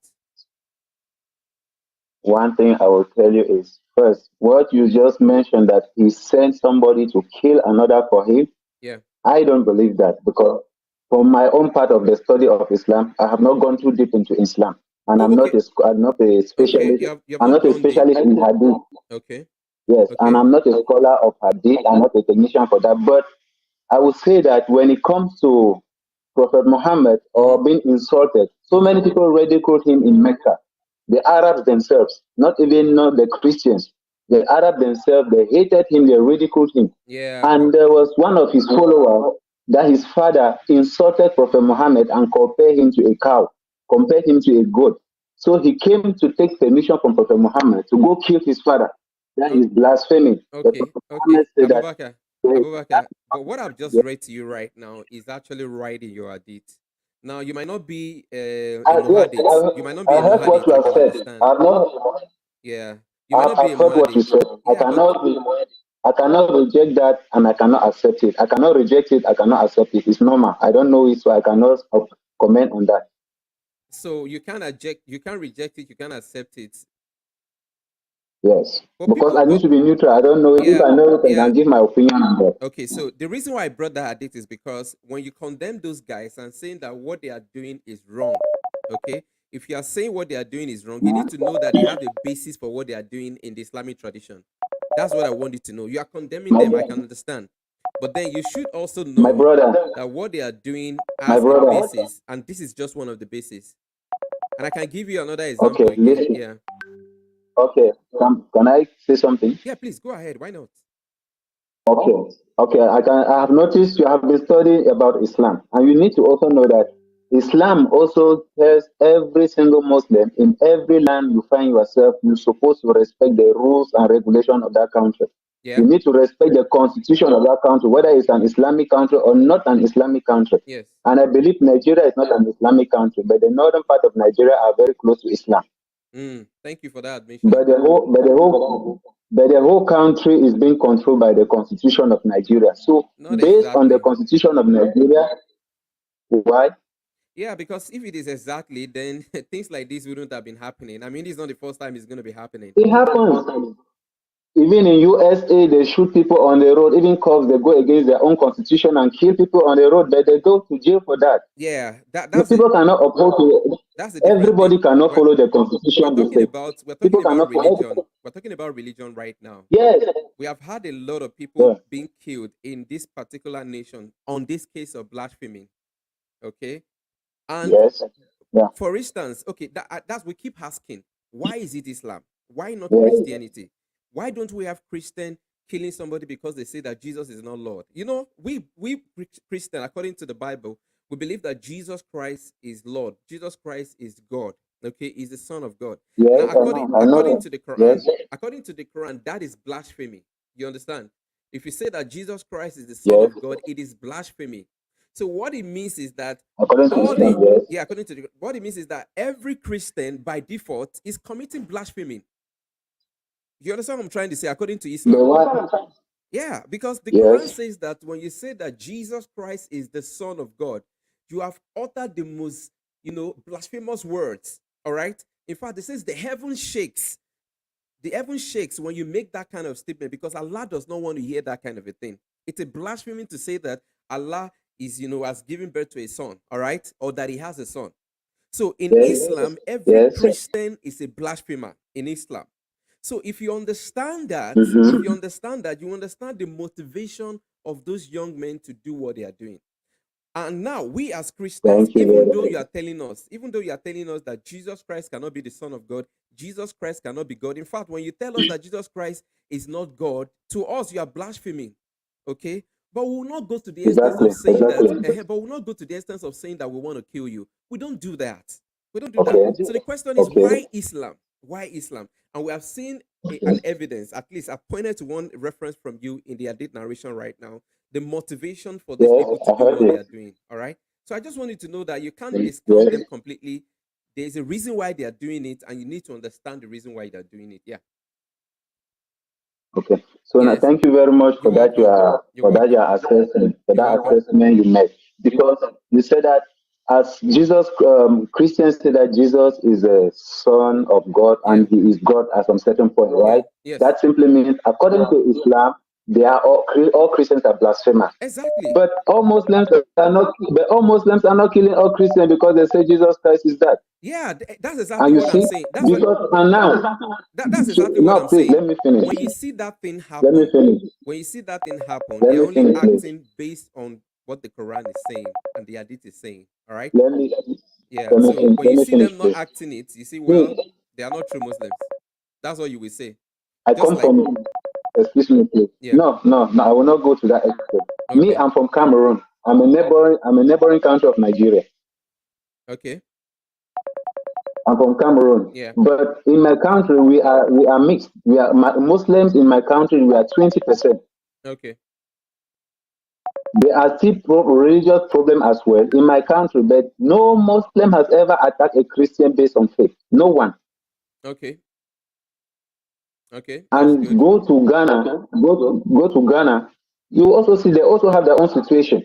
S6: One thing I will tell you is first, what you just mentioned that he sent somebody to kill another for him.
S2: Yeah.
S6: I don't believe that because from my own part of the study of Islam, I have not gone too deep into Islam, and
S2: Oh,
S6: I'm
S2: okay.
S6: not a
S2: Okay,
S6: specialist.
S2: you have
S6: I'm
S2: not
S6: not a
S2: gone deep.
S6: specialist in hadith.
S2: Okay.
S6: Yes,
S2: Okay.
S6: and I'm not a scholar of hadith. I'm not a technician for that. But I would say that when it comes to Prophet Muhammad or being insulted, so many people ridiculed him in Mecca. The Arabs themselves, not the Christians, the Arabs themselves, they hated him, they ridiculed him.
S2: Yeah.
S6: And there was one of his followers that his father insulted Prophet Muhammad and compared him to a cow, compared him to a goat. So he came to take permission from Prophet Muhammad to go kill his father. That is blasphemy. The
S2: Okay.
S6: Prophet
S2: Okay.
S6: Muhammad said that.
S2: Abubakar. Abubakar. But what I've just
S6: Yeah.
S2: read to you right now is actually right in your hadith. Now you might not be a
S6: Yes,
S2: muhaddith. You might not be
S6: I
S2: a
S6: heard what
S2: muhaddith.
S6: you
S2: I
S6: have
S2: can
S6: said.
S2: understand.
S6: I've not.
S2: Yeah. You might not be a
S6: I've heard what you
S2: muhaddith.
S6: said.
S2: Yeah, but
S6: I cannot reject that, and I cannot accept it. I cannot reject it. I cannot accept it. It's normal. I don't know it, so I cannot comment on that.
S2: so you can't reject it, you can't accept it.
S6: Yes,
S2: But
S6: because
S2: people
S6: I need
S2: but
S6: to be neutral. I don't know it. If
S2: yeah,
S6: I know it, I
S2: yeah.
S6: can give my opinion on that.
S2: Okay, so the reason why I brought that hadith is because when you condemn those guys and saying that what they are doing is wrong, okay, if you are saying what they are doing is wrong, you need to know that they have a basis for what they are doing in the Islamic tradition. That's what I want you to know. You are condemning
S6: My,
S2: them, I can understand. But then you should also
S6: my
S2: know
S6: brother,
S2: that what they are doing
S6: my
S2: has a
S6: brother.
S2: basis, and this is just one of the bases. And I can give you another
S6: Okay,
S2: example again.
S6: listen.
S2: Yeah.
S6: Okay, can I say something?
S2: Yeah, please go ahead. Why not?
S6: Okay, okay. I have noticed you have been studying about Islam, and you need to also know that Islam also tells every single Muslim in every land you find yourself, you're supposed to respect the rules and regulation of that country.
S2: Yeah.
S6: You need to respect the constitution of that country, whether it's an Islamic country or not an Islamic country.
S2: Yes.
S6: And I believe Nigeria is not an Islamic country, but the northern part of Nigeria are very close to Islam.
S2: Thank you for that admission.
S6: But the whole country is being controlled by the constitution of Nigeria. So
S2: Not
S6: based on the
S2: exactly.
S6: constitution of Nigeria, why?
S2: Yeah, because if it is exactly, then things like this wouldn't have been happening. I mean, it's not the first time it's going to be happening.
S6: It happens. Even in USA, they shoot people on the road. Even cops, they go against their own constitution and kill people on the road, but they go to jail for that.
S2: Yeah,
S6: The
S2: that's
S6: people cannot oppose to
S2: that's the different
S6: everybody
S2: thing.
S6: cannot follow the
S2: We're
S6: constitution.
S2: talking about
S6: People cannot
S2: religion. We're talking about religion right now.
S6: Yes.
S2: We have had a lot of people
S6: Yeah.
S2: being killed in this particular nation on this case of blasphemy. Okay, and
S6: Yes. Yeah.
S2: for instance, okay, that's we keep asking, why is it Islam? Why not
S6: Yes.
S2: Christianity? Why don't we have Christian killing somebody because they say that Jesus is not Lord? You know, we Christian, according to the Bible, we believe that Jesus Christ is Lord. Jesus Christ is God. Okay, is the Son of God.
S6: Yes.
S2: Now,
S6: I know
S2: according
S6: that.
S2: to the Quran,
S6: Yes.
S2: according to the Quran, that is blasphemy. You understand? If you say that Jesus Christ is the Son
S6: Yes.
S2: of God, it is blasphemy. So what it means is that
S6: According to
S2: all
S6: Islam,
S2: the
S6: yes.
S2: yeah, according to what it means is that every Christian by default is committing blasphemy. You understand what I'm trying to say? According to
S6: The
S2: Islam,
S6: one.
S2: yeah, because the Quran
S6: Yes.
S2: says that when you say that Jesus Christ is the Son of God, you have uttered the most, blasphemous words. All right. In fact, it says the heaven shakes. The heaven shakes when you make that kind of statement because Allah does not want to hear that kind of a thing. It's a blasphemy to say that Allah is, has given birth to a son, all right, or that he has a son. So in
S6: Yes.
S2: Islam, every
S6: Yes.
S2: Christian is a blasphemer in Islam. So if you understand that,
S6: Mhm.
S2: you understand the motivation of those young men to do what they are doing. And now we as Christians,
S6: Thank you
S2: even
S6: very
S2: though
S6: much.
S2: you are telling us that Jesus Christ cannot be the Son of God, Jesus Christ cannot be God. In fact, when you tell us that Jesus Christ is not God, to us you are blaspheming. Okay? But we will not go to the instance
S6: Exactly.
S2: of saying
S6: Exactly.
S2: that, but we will not go to the instance of saying that we want to kill you. We don't do that. We don't do that.
S6: Okay.
S2: So the question is,
S6: Okay.
S2: why Islam? Why Islam? And we have seen an evidence, at least I pointed to one reference from you in the Hadith narration right now, the motivation for these
S6: Yes,
S2: people to
S6: I
S2: do
S6: heard
S2: what they are
S6: it.
S2: doing. All right. So I just wanted to know that you can't discount
S6: Yes.
S2: them completely. There's a reason why they are doing it, and you need to understand the reason why they're doing it. Yeah.
S6: Okay. So now,
S2: Yes.
S6: thank you very much
S2: You're
S6: for that.
S2: welcome. You're welcome.
S6: Assessment, for
S2: You're
S6: that
S2: welcome.
S6: assessment you made, because you said that as Jesus, Christians say that Jesus is a son of God
S2: Yeah.
S6: and he is God at some certain point,
S2: Yeah.
S6: right?
S2: Yes.
S6: That simply means, according to Islam, they are all Christians are blasphemers.
S2: Exactly.
S6: But all Muslims are not killing all Christians because they say Jesus Christ is that.
S2: Yeah, that's exactly
S6: And you
S2: what I'm
S6: see,
S2: saying. That's what
S6: because and now,
S2: that's exactly what
S6: no,
S2: I'm
S6: please
S2: saying.
S6: let me finish.
S2: When you see that thing
S6: Let me
S2: happen,
S6: finish.
S2: when you see that thing happen,
S6: Let
S2: they're
S6: me
S2: only
S6: finish, please.
S2: acting based on what the Quran is saying and the Hadith is saying. All right.
S6: Let me
S2: Yeah.
S6: let me
S2: So
S6: finish.
S2: when
S6: Let
S2: you
S6: me
S2: see
S6: finish,
S2: them not
S6: please.
S2: acting it, you see, well,
S6: Me,
S2: they are not true Muslims. That's what you will say.
S6: I
S2: Just
S6: come
S2: like,
S6: from. Excuse me, please.
S2: yeah.
S6: No, I will not go to that extent. Me,
S2: Okay.
S6: I'm from Cameroon. I'm a neighboring country of Nigeria.
S2: Okay.
S6: I'm from Cameroon.
S2: Yeah.
S6: But in my country, we are mixed. We are Muslims in my country. We are 20%.
S2: Okay.
S6: There are still religious problem as well in my country, but no Muslim has ever attacked a Christian based on faith. No one.
S2: Okay. Okay. That's
S6: And
S2: good.
S6: go to Ghana. Go to Ghana. You also see they also have their own situation.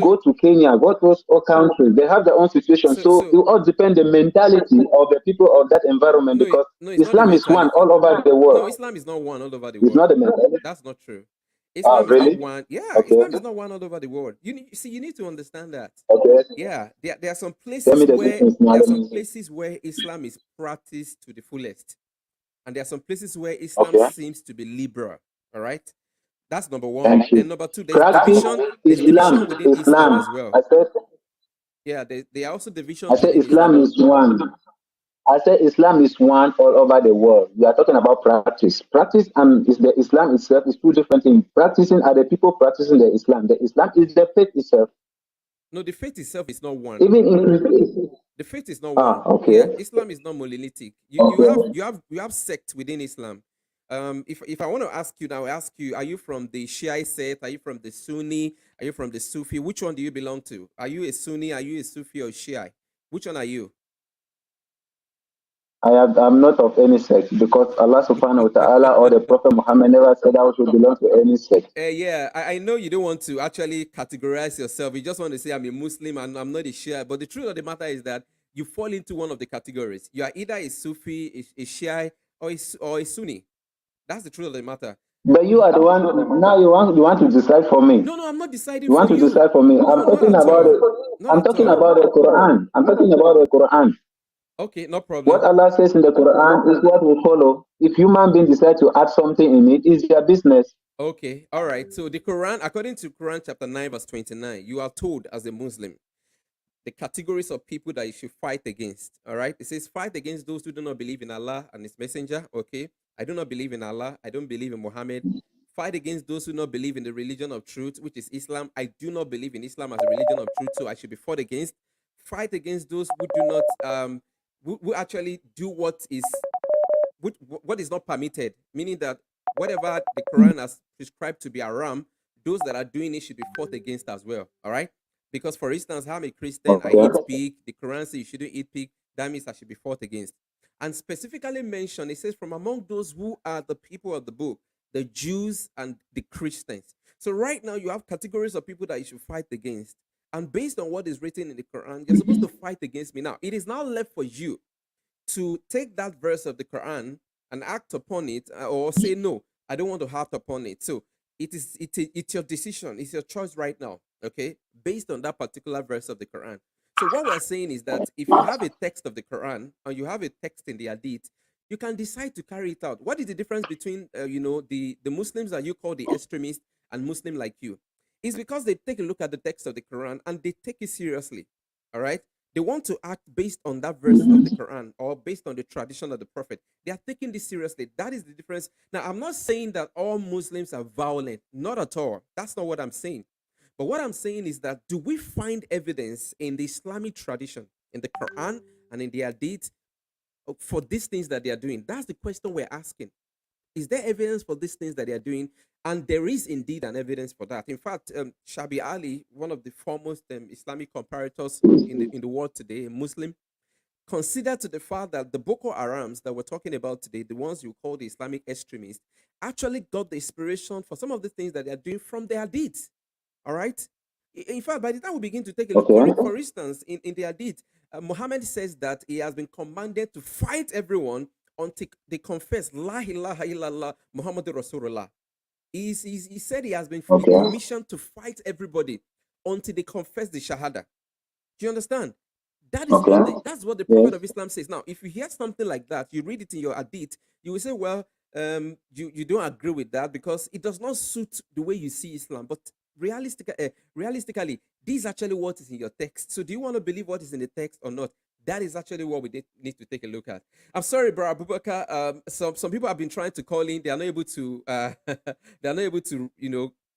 S6: Go
S2: So
S6: to Kenya. Go to those all countries. They have their own situation.
S2: so
S6: So it
S2: so
S6: all depends the mentality of the people of that environment
S2: no,
S6: because
S2: no, it's not the
S6: Islam is one
S2: mentality.
S6: all over the
S2: No,
S6: world.
S2: Islam is not one all over the
S6: It's
S2: world.
S6: not the mentality.
S2: That's not true.
S6: Ah,
S2: Islam is not
S6: really?
S2: one. Yeah,
S6: Okay.
S2: Islam is not one all over the world. See, you need to understand that.
S6: Okay.
S2: Yeah, there are some
S6: Tell
S2: places
S6: me the
S2: where
S6: difference now.
S2: there are
S6: Let
S2: some
S6: me see.
S2: places where Islam is practiced to the fullest, and there are some places where Islam
S6: Okay.
S2: seems to be liberal. All right, that's number one.
S6: Thank
S2: Then
S6: you.
S2: number two, there's
S6: Practice
S2: division. There's division
S6: Islam.
S2: within Islam
S6: Islam.
S2: as well.
S6: I said
S2: Yeah, there are also
S6: I
S2: divisions
S6: said
S2: within
S6: Islam
S2: Islam.
S6: is one. I said Islam is one all over the world. We are talking about practice. Practice and is the Islam itself is two different things. Practicing are the people practicing the Islam. The Islam is the faith itself.
S2: No, the faith itself is not one.
S6: Even in Christianity.
S2: The faith is not
S6: Ah,
S2: one.
S6: okay.
S2: Yeah, Islam is not monolithic.
S6: Okay.
S2: You have sects within Islam. If I want to ask you now, I ask you: are you from the Shia sect? Are you from the Sunni? Are you from the Sufi? Which one do you belong to? Are you a Sunni? Are you a Sufi or Shia? Which one are you?
S6: I'm not of any sect because Allah subhanahu wa ta'ala or the Prophet Muhammad never said I should belong to any sect.
S2: Yeah, I know you don't want to actually categorize yourself. You just want to say I'm a Muslim and I'm not a Shia. But the truth of the matter is that you fall into one of the categories. You are either a Sufi, a Shia, or a Sunni. That's the truth of the matter.
S6: But you are the one now you want to decide for me.
S2: No, I'm not deciding
S6: You
S2: for
S6: want to
S2: you.
S6: decide for me.
S2: No, not at all. Not
S6: I'm
S2: at
S6: talking
S2: all.
S6: about the Quran. I'm talking about the Quran.
S2: Okay, no
S6: What
S2: problem.
S6: Allah says in the Quran is what we follow. If human beings decide to add something in it, it's their business.
S2: Okay, all right. So the Quran, according to Quran chapter 9, verse 29, you are told as a Muslim the categories of people that you should fight against. All right. It says, fight against those who do not believe in Allah and His Messenger. Okay. I do not believe in Allah. I don't believe in Muhammad. Fight against those who do not believe in the religion of truth, which is Islam. I do not believe in Islam as a religion of truth, so I should be fought against. Fight against those who do not, who actually do what is not permitted, meaning that whatever the Quran has prescribed to be haram, those that are doing it should be fought against as well. All right. Because, for instance, I'm a Christian, I
S6: Okay.
S2: eat pig. The Quran says you shouldn't eat pig. That means I should be fought against. And specifically mentioned, it says, from among those who are the people of the book, the Jews and the Christians. So, right now, you have categories of people that you should fight against. And based on what is written in the Quran, you're supposed to fight against me. Now, it is now left for you to take that verse of the Quran and act upon it, or say no, I don't want to act upon it. So it's your decision, it's your choice right now, okay, based on that particular verse of the Quran. So what we're saying is that if you have a text of the Quran or you have a text in the Hadith, you can decide to carry it out. What is the difference between the Muslims that you call the extremists and Muslim like you? Is because they take a look at the text of the Quran and they take it seriously. All right. They want to act based on that verse of the Quran or based on the tradition of the Prophet. They are taking this seriously. That is the difference. Now, I'm not saying that all Muslims are violent. Not at all. That's not what I'm saying. But what I'm saying is that do we find evidence in the Islamic tradition, in the Quran and in the Hadith, for these things that they are doing? That's the question we're asking. Is there evidence for these things that they are doing? And there is indeed an evidence for that. In fact, Shabi Ali, one of the foremost Islamic comparators in the world today, a Muslim, considered to the fact that the Boko Harams that we're talking about today, the ones you call the Islamic extremists, actually got the inspiration for some of the things that they are doing from their Hadith. All right. In fact, by the time we begin to take a look,
S6: Okay.
S2: for instance, in the Hadith, Muhammad says that he has been commanded to fight everyone until they confess La ilaha illallah Muhammadur Rasulullah. He said he has been fully
S6: Okay.
S2: commissioned to fight everybody until they confess the Shahada. Do you understand? That is
S6: Okay.
S2: that's what the Prophet
S6: Yes.
S2: of Islam says. Now, if you hear something like that, you read it in your hadith, you will say, well, you don't agree with that because it does not suit the way you see Islam. But realistically, this is actually what is in your text. So do you want to believe what is in the text or not? That is actually what we need to take a look at. I'm sorry, bro Abubakar. Some people have been trying to call in. They are not able to. They are not able to.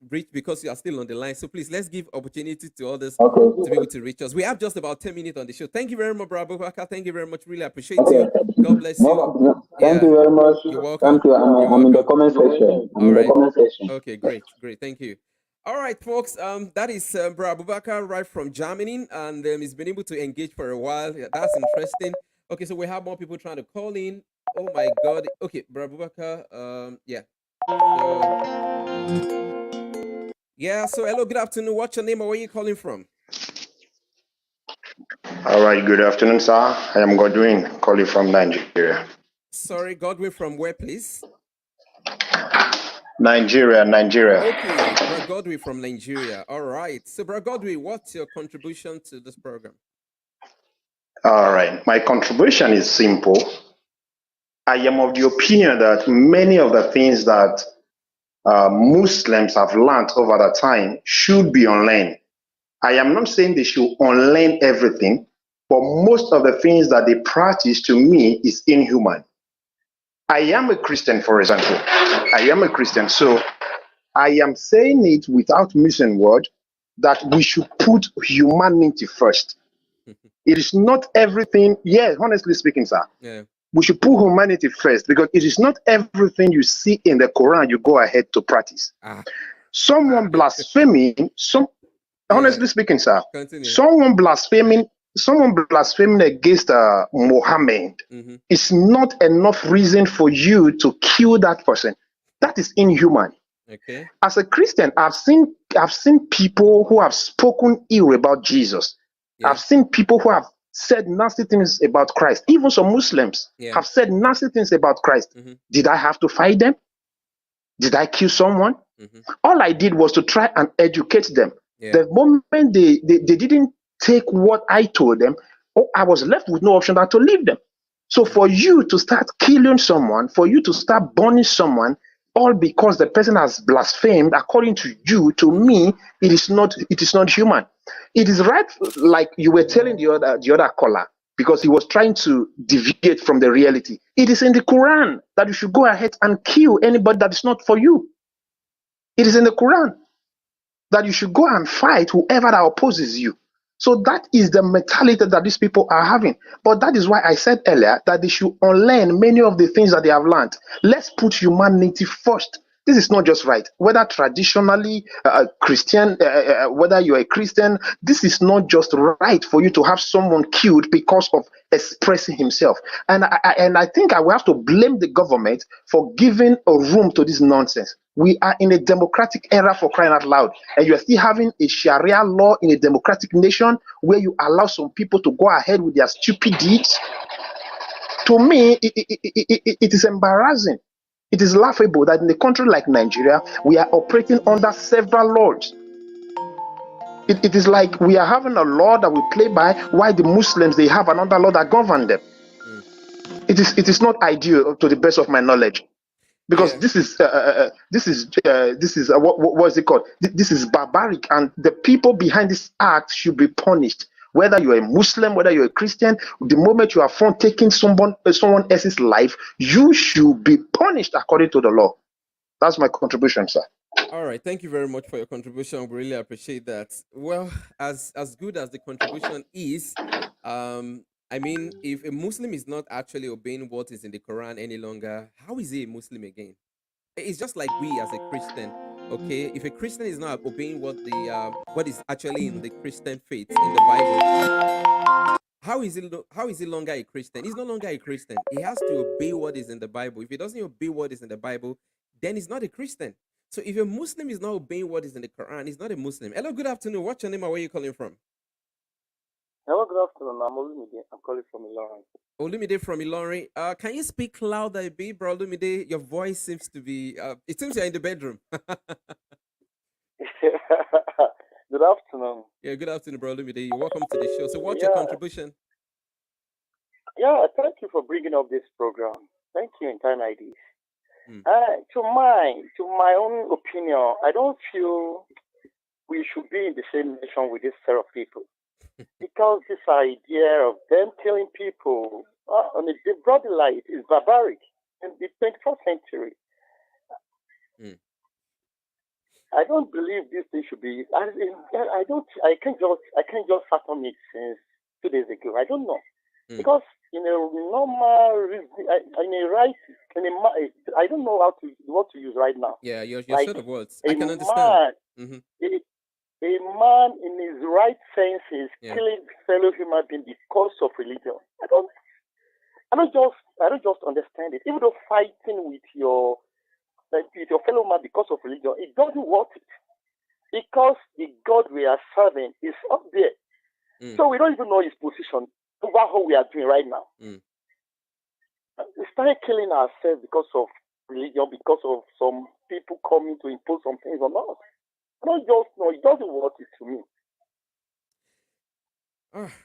S2: Reach because you are still on the line. So please, let's give opportunity to others
S6: Okay.
S2: to be able to reach us. We have just about 10 minutes on the show. Thank you very much, bro Abubakar. Thank you very much. Really appreciate
S6: Okay.
S2: you. God bless you.
S6: No, thank you very much.
S2: You're welcome.
S6: Thank you. I'm in the comment section. I'm
S2: All
S6: in the
S2: right.
S6: comment section.
S2: Okay, great. Thank you. All right, folks. That is Bro Abubakar right from Germany, and he's been able to engage for a while. Yeah, that's interesting. Okay, so we have more people trying to call in. Oh my God. Okay, Bro Abubakar. Yeah. So hello, good afternoon. What's your name or where are you calling from?
S7: All right, good afternoon, sir. I am Godwin, calling from Nigeria.
S2: Sorry, Godwin, from where, please?
S7: Nigeria.
S2: Okay, Bro Godwin from Nigeria. All right. So, Bro Godwin, what's your contribution to this program?
S7: All right, my contribution is simple. I am of the opinion that many of the things that Muslims have learned over the time should be unlearned. I am not saying they should unlearn everything, but most of the things that they practice to me is inhuman. I am a Christian, for example. I am a Christian, so I am saying it without missing word that we should put humanity first. It is not everything, honestly speaking, sir.
S2: Yeah.
S7: We should put humanity first because it is not everything you see in the Quran you go ahead to practice. Someone blaspheming, honestly speaking, sir,
S2: Continue.
S7: someone blaspheming against Muhammad is not enough reason for you to kill that person. That is inhuman.
S2: Okay.
S7: As a Christian, I've seen people who have spoken ill about Jesus.
S2: Yeah.
S7: I've seen people who have said nasty things about Christ. Even some Muslims have said nasty things about Christ. Did I have to fight them? Did I kill someone? All I did was to try and educate them.
S2: Yeah.
S7: The moment they didn't take what I told them, I was left with no option than to leave them. So for you to start killing someone, for you to start burning someone, all because the person has blasphemed, according to you, to me, it is not human. It is right, like you were telling the other caller, because he was trying to deviate from the reality. It is in the Quran that you should go ahead and kill anybody that is not for you. It is in the Quran that you should go and fight whoever that opposes you. So that is the mentality that these people are having. But that is why I said earlier that they should unlearn many of the things that they have learned. Let's put humanity first. This is not just right. Whether traditionally Christian, whether you're a Christian, this is not just right for you to have someone killed because of expressing himself. And I think I will have to blame the government for giving a room to this nonsense. We are in a democratic era, for crying out loud, and you are still having a Sharia law in a democratic nation where you allow some people to go ahead with their stupid deeds. To me, it is embarrassing. It is laughable that in a country like Nigeria, we are operating under several laws. It is like we are having a law that we play by, while the Muslims, they have another law that governs them. It is not ideal, to the best of my knowledge. Because this is what is it called? This is barbaric, and the people behind this act should be punished. Whether you're a Muslim, whether you're a Christian, the moment you are found taking someone else's life, you should be punished according to the law. That's my contribution, sir.
S2: All right, thank you very much for your contribution. We really appreciate that. Well, as good as the contribution is, I mean, if a Muslim is not actually obeying what is in the Quran any longer, how is he a Muslim again? It's just like we as a Christian. Okay, if a Christian is not obeying what is actually in the Christian faith in the Bible, how is he longer a Christian? He's no longer a Christian. He has to obey what is in the Bible. If he doesn't obey what is in the Bible, then he's not a Christian. So if a Muslim is not obeying what is in the Quran, he's not a Muslim. Hello, good afternoon. What's your name and where are you calling from?
S8: Hello, good afternoon. I'm Olumide. I'm calling from Ilorin.
S2: Olumide from Ilorin. Can you speak louder a bit, bro? Olumide, your voice seems to be. It seems you're in the bedroom.
S8: Good afternoon.
S2: Yeah, good afternoon, bro. Olumide. You're welcome to the show. So, what's your
S8: Yeah,
S2: contribution?
S8: thank you for bringing up this program. Thank you, Entire IDs.
S2: Mm.
S8: To my own opinion, I don't feel we should be in the same nation with this set of people because this idea of them killing people on a broad light is barbaric in the 21st century.
S2: Mm.
S8: I don't believe this thing should be. I don't. I can't just fathom it since 2 days ago. I don't know because in a normal, in a right, I don't know what to use right now.
S2: Yeah, you're
S8: Like
S2: short of words.
S8: a
S2: I can understand.
S8: man, a man in his right senses
S2: Yeah.
S8: killing fellow human being because of religion. I don't just understand it. Even though fighting with your fellow man because of religion, it doesn't work it. Because the God we are serving is up there. So we don't even know his position over how we are doing right now. We started killing ourselves because of religion, because of some people coming to impose some things on us. I don't just know. It doesn't work it to me.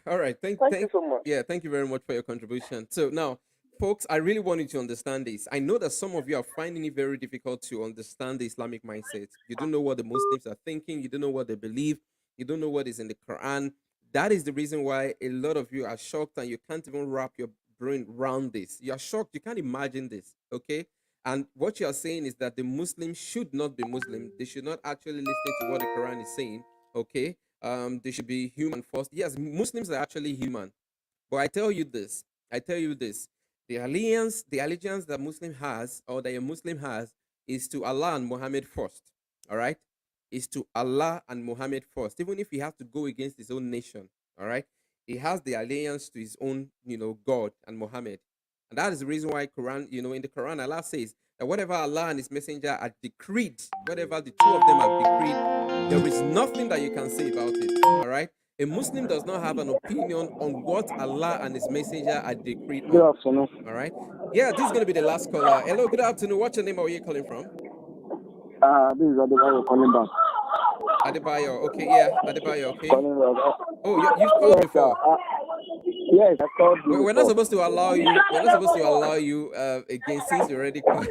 S2: All right. Thank
S8: you so much.
S2: Yeah, thank you very much for your contribution. So now, folks, I really want you to understand this. I know that some of you are finding it very difficult to understand the Islamic mindset. You don't know what the Muslims are thinking. You don't know what they believe. You don't know what is in the Quran. That is the reason why a lot of you are shocked and you can't even wrap your brain around this. You are shocked. You can't imagine this. Okay. And what you are saying is that the Muslims should not be Muslim. They should not actually listen to what the Quran is saying. Okay. They should be human first. Yes, Muslims are actually human. But I tell you this, the allegiance that Muslim has, or that a Muslim has, is to Allah and Muhammad first. All right? Is to Allah and Muhammad first. Even if he has to go against his own nation. All right? He has the allegiance to his own, God and Muhammad. And that is the reason why Quran, in the Quran, Allah says that whatever Allah and his messenger are decreed, whatever the two of them have decreed, there is nothing that you can say about it. All right? A Muslim does not have an opinion on what Allah and his messenger are decreed
S3: Good
S2: on.
S3: afternoon.
S2: All right? Yeah, this is going to be the last caller. Hello, good afternoon. What's your name? Where are you calling from?
S3: This is Adebayo calling back.
S2: Adebayo. Okay, yeah. Adebayo, okay.
S3: Calling back.
S2: Oh, you've called
S3: Yes, sir.
S2: before.
S3: Yes, I called you
S2: We're not
S3: before.
S2: supposed to allow you. We're not supposed to allow you again since you already called.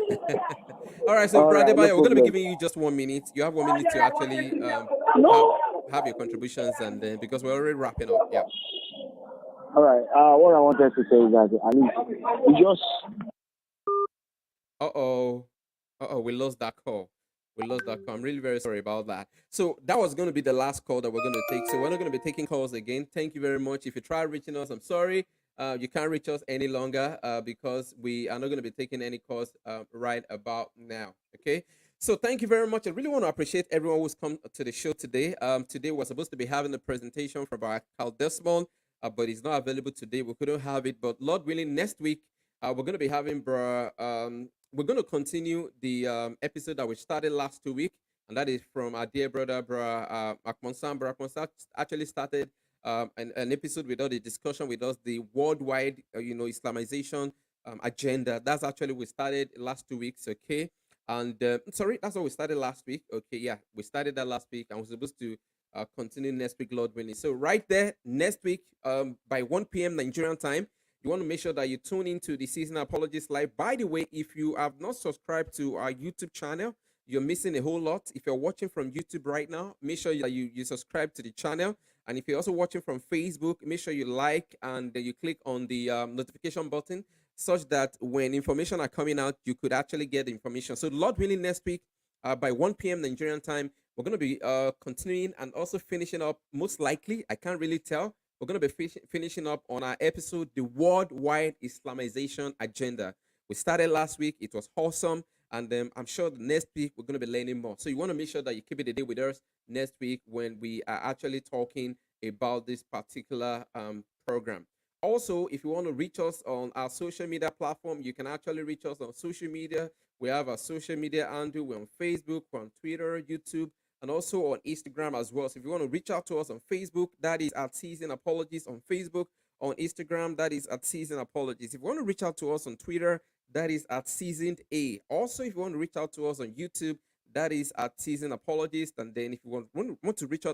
S2: All right, so
S3: All
S2: Brother
S3: right, no
S2: Bayo, we're going to be
S3: problem.
S2: giving you just 1 minute. You have 1 minute to actually have your contributions, and then because we're already wrapping up. Yeah.
S3: All right. What I wanted to say is that at least we just
S2: We lost that call. I'm really very sorry about that. So that was going to be the last call that we're going to take. So we're not going to be taking calls again. Thank you very much. If you try reaching us, I'm sorry. You can't reach us any longer because we are not going to be taking any calls right about now. Okay. So thank you very much. I really want to appreciate everyone who's come to the show today. Today we're supposed to be having a presentation from Bro Carl Desmonds, but he's not available today. We couldn't have it. But Lord willing, next week we're going to be having we're going to continue the episode that we started last 2 weeks, and that is from our dear brother, Akmonsan. Bro Akmonsan actually started an episode with us, a discussion with us, the worldwide, Islamization agenda. That's actually we started last 2 weeks, okay? And sorry, that's what we started last week. Okay, yeah, we started that last week, and we're supposed to continue next week, Lord willing. So right there, next week, by 1 p.m. Nigerian time, you want to make sure that you tune into the Season Apologist Live. By the way, if you have not subscribed to our YouTube channel, you're missing a whole lot. If you're watching from YouTube right now, make sure that you subscribe to the channel. And if you're also watching from Facebook, make sure you like and then you click on the notification button such that when information are coming out, you could actually get the information. So Lord willing, next week by 1 p.m. Nigerian time, we're going to be continuing and also finishing up, most likely, I can't really tell, we're going to be finishing up on our episode, The Worldwide Islamization Agenda. We started last week. It was awesome. And I'm sure the next week we're going to be learning more. So you want to make sure that you keep it a day with us next week when we are actually talking about this particular program. Also, if you want to reach us on our social media platform, you can actually reach us on social media. We have our social media handle. We're on Facebook, we're on Twitter, YouTube, and also on Instagram as well. So if you want to reach out to us on Facebook, that is at Season Apologist on Facebook. On Instagram, that is at Season Apologist. If you want to reach out to us on Twitter, that is at Seasoned A. Also, if you want to reach out to us on YouTube, that is at Season Apologist. And then if you want to reach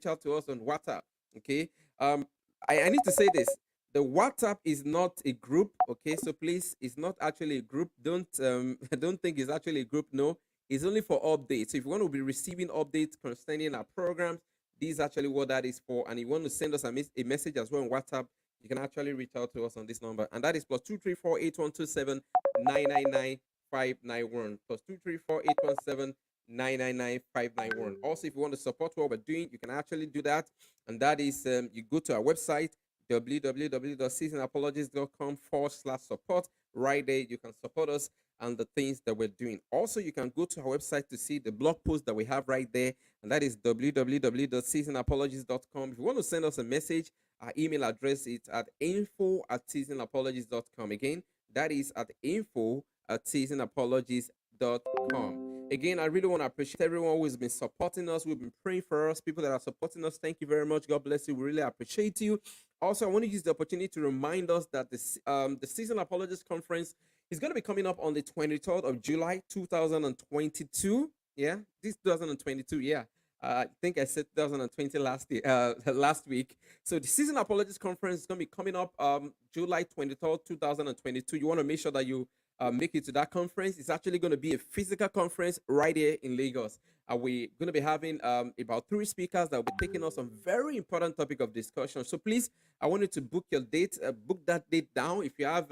S2: out to us on WhatsApp, okay. I need to say this. The WhatsApp is not a group, okay? So please, it's not actually a group. Don't think it's actually a group. No, it's only for updates. So if you want to be receiving updates concerning our programs, this is actually what that is for. And you want to send us a message as well on WhatsApp, you can actually reach out to us on this number, and that is +234 8127 999 591. +234 817 999 591. Also, if you want to support what we're doing, you can actually do that, and that is you go to our website www.seasonapologist.com/support. Right there, you can support us and the things that we're doing. Also, you can go to our website to see the blog post that we have right there, and that is www.seasonapologist.com. If you want to send us a message, our email address is at info@seasonapologist.com. Again, that is at info@seasonapologist.com. Again, I really want to appreciate everyone who has been supporting us. We've been praying for us. People that are supporting us, thank you very much. God bless you. We really appreciate you. Also, I want to use the opportunity to remind us that the Season Apologist Conference is going to be coming up on the 23rd of July, 2022. Yeah, this 2022. Yeah. I think I said 2020 last week. So the Season Apologist Conference is going to be coming up July 23rd, 2022. You want to make sure that you make it to that conference. It's actually going to be a physical conference right here in Lagos. We're going to be having about 3 speakers that will be taking us on very important topic of discussion. So please, I want you to book your date, book that date down. If you have,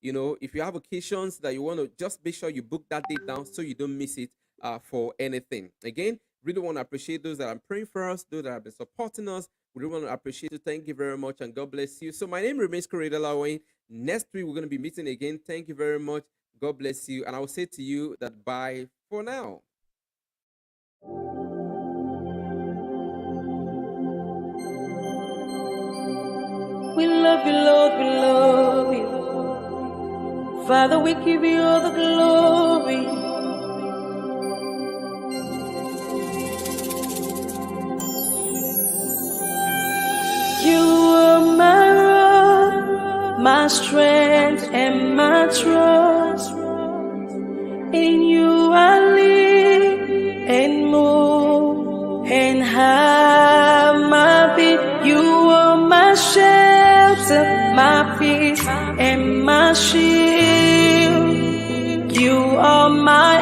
S2: if you have occasions that you want to, just make sure you book that date down so you don't miss it for anything. Again, really want to appreciate those that are praying for us, those that have been supporting us. We really want to appreciate you. Thank you very much, and God bless you. So my name remains Corridor Wayne. Next week, we're going to be meeting again. Thank you very much. God bless you. And I will say to you that bye for now.
S1: We love you, Lord, we love you. Father, we give you all the glory. You are my rock, my strength, and my trust. In you I live and move and have my being. You are my shelter, my peace, and my shield. You are my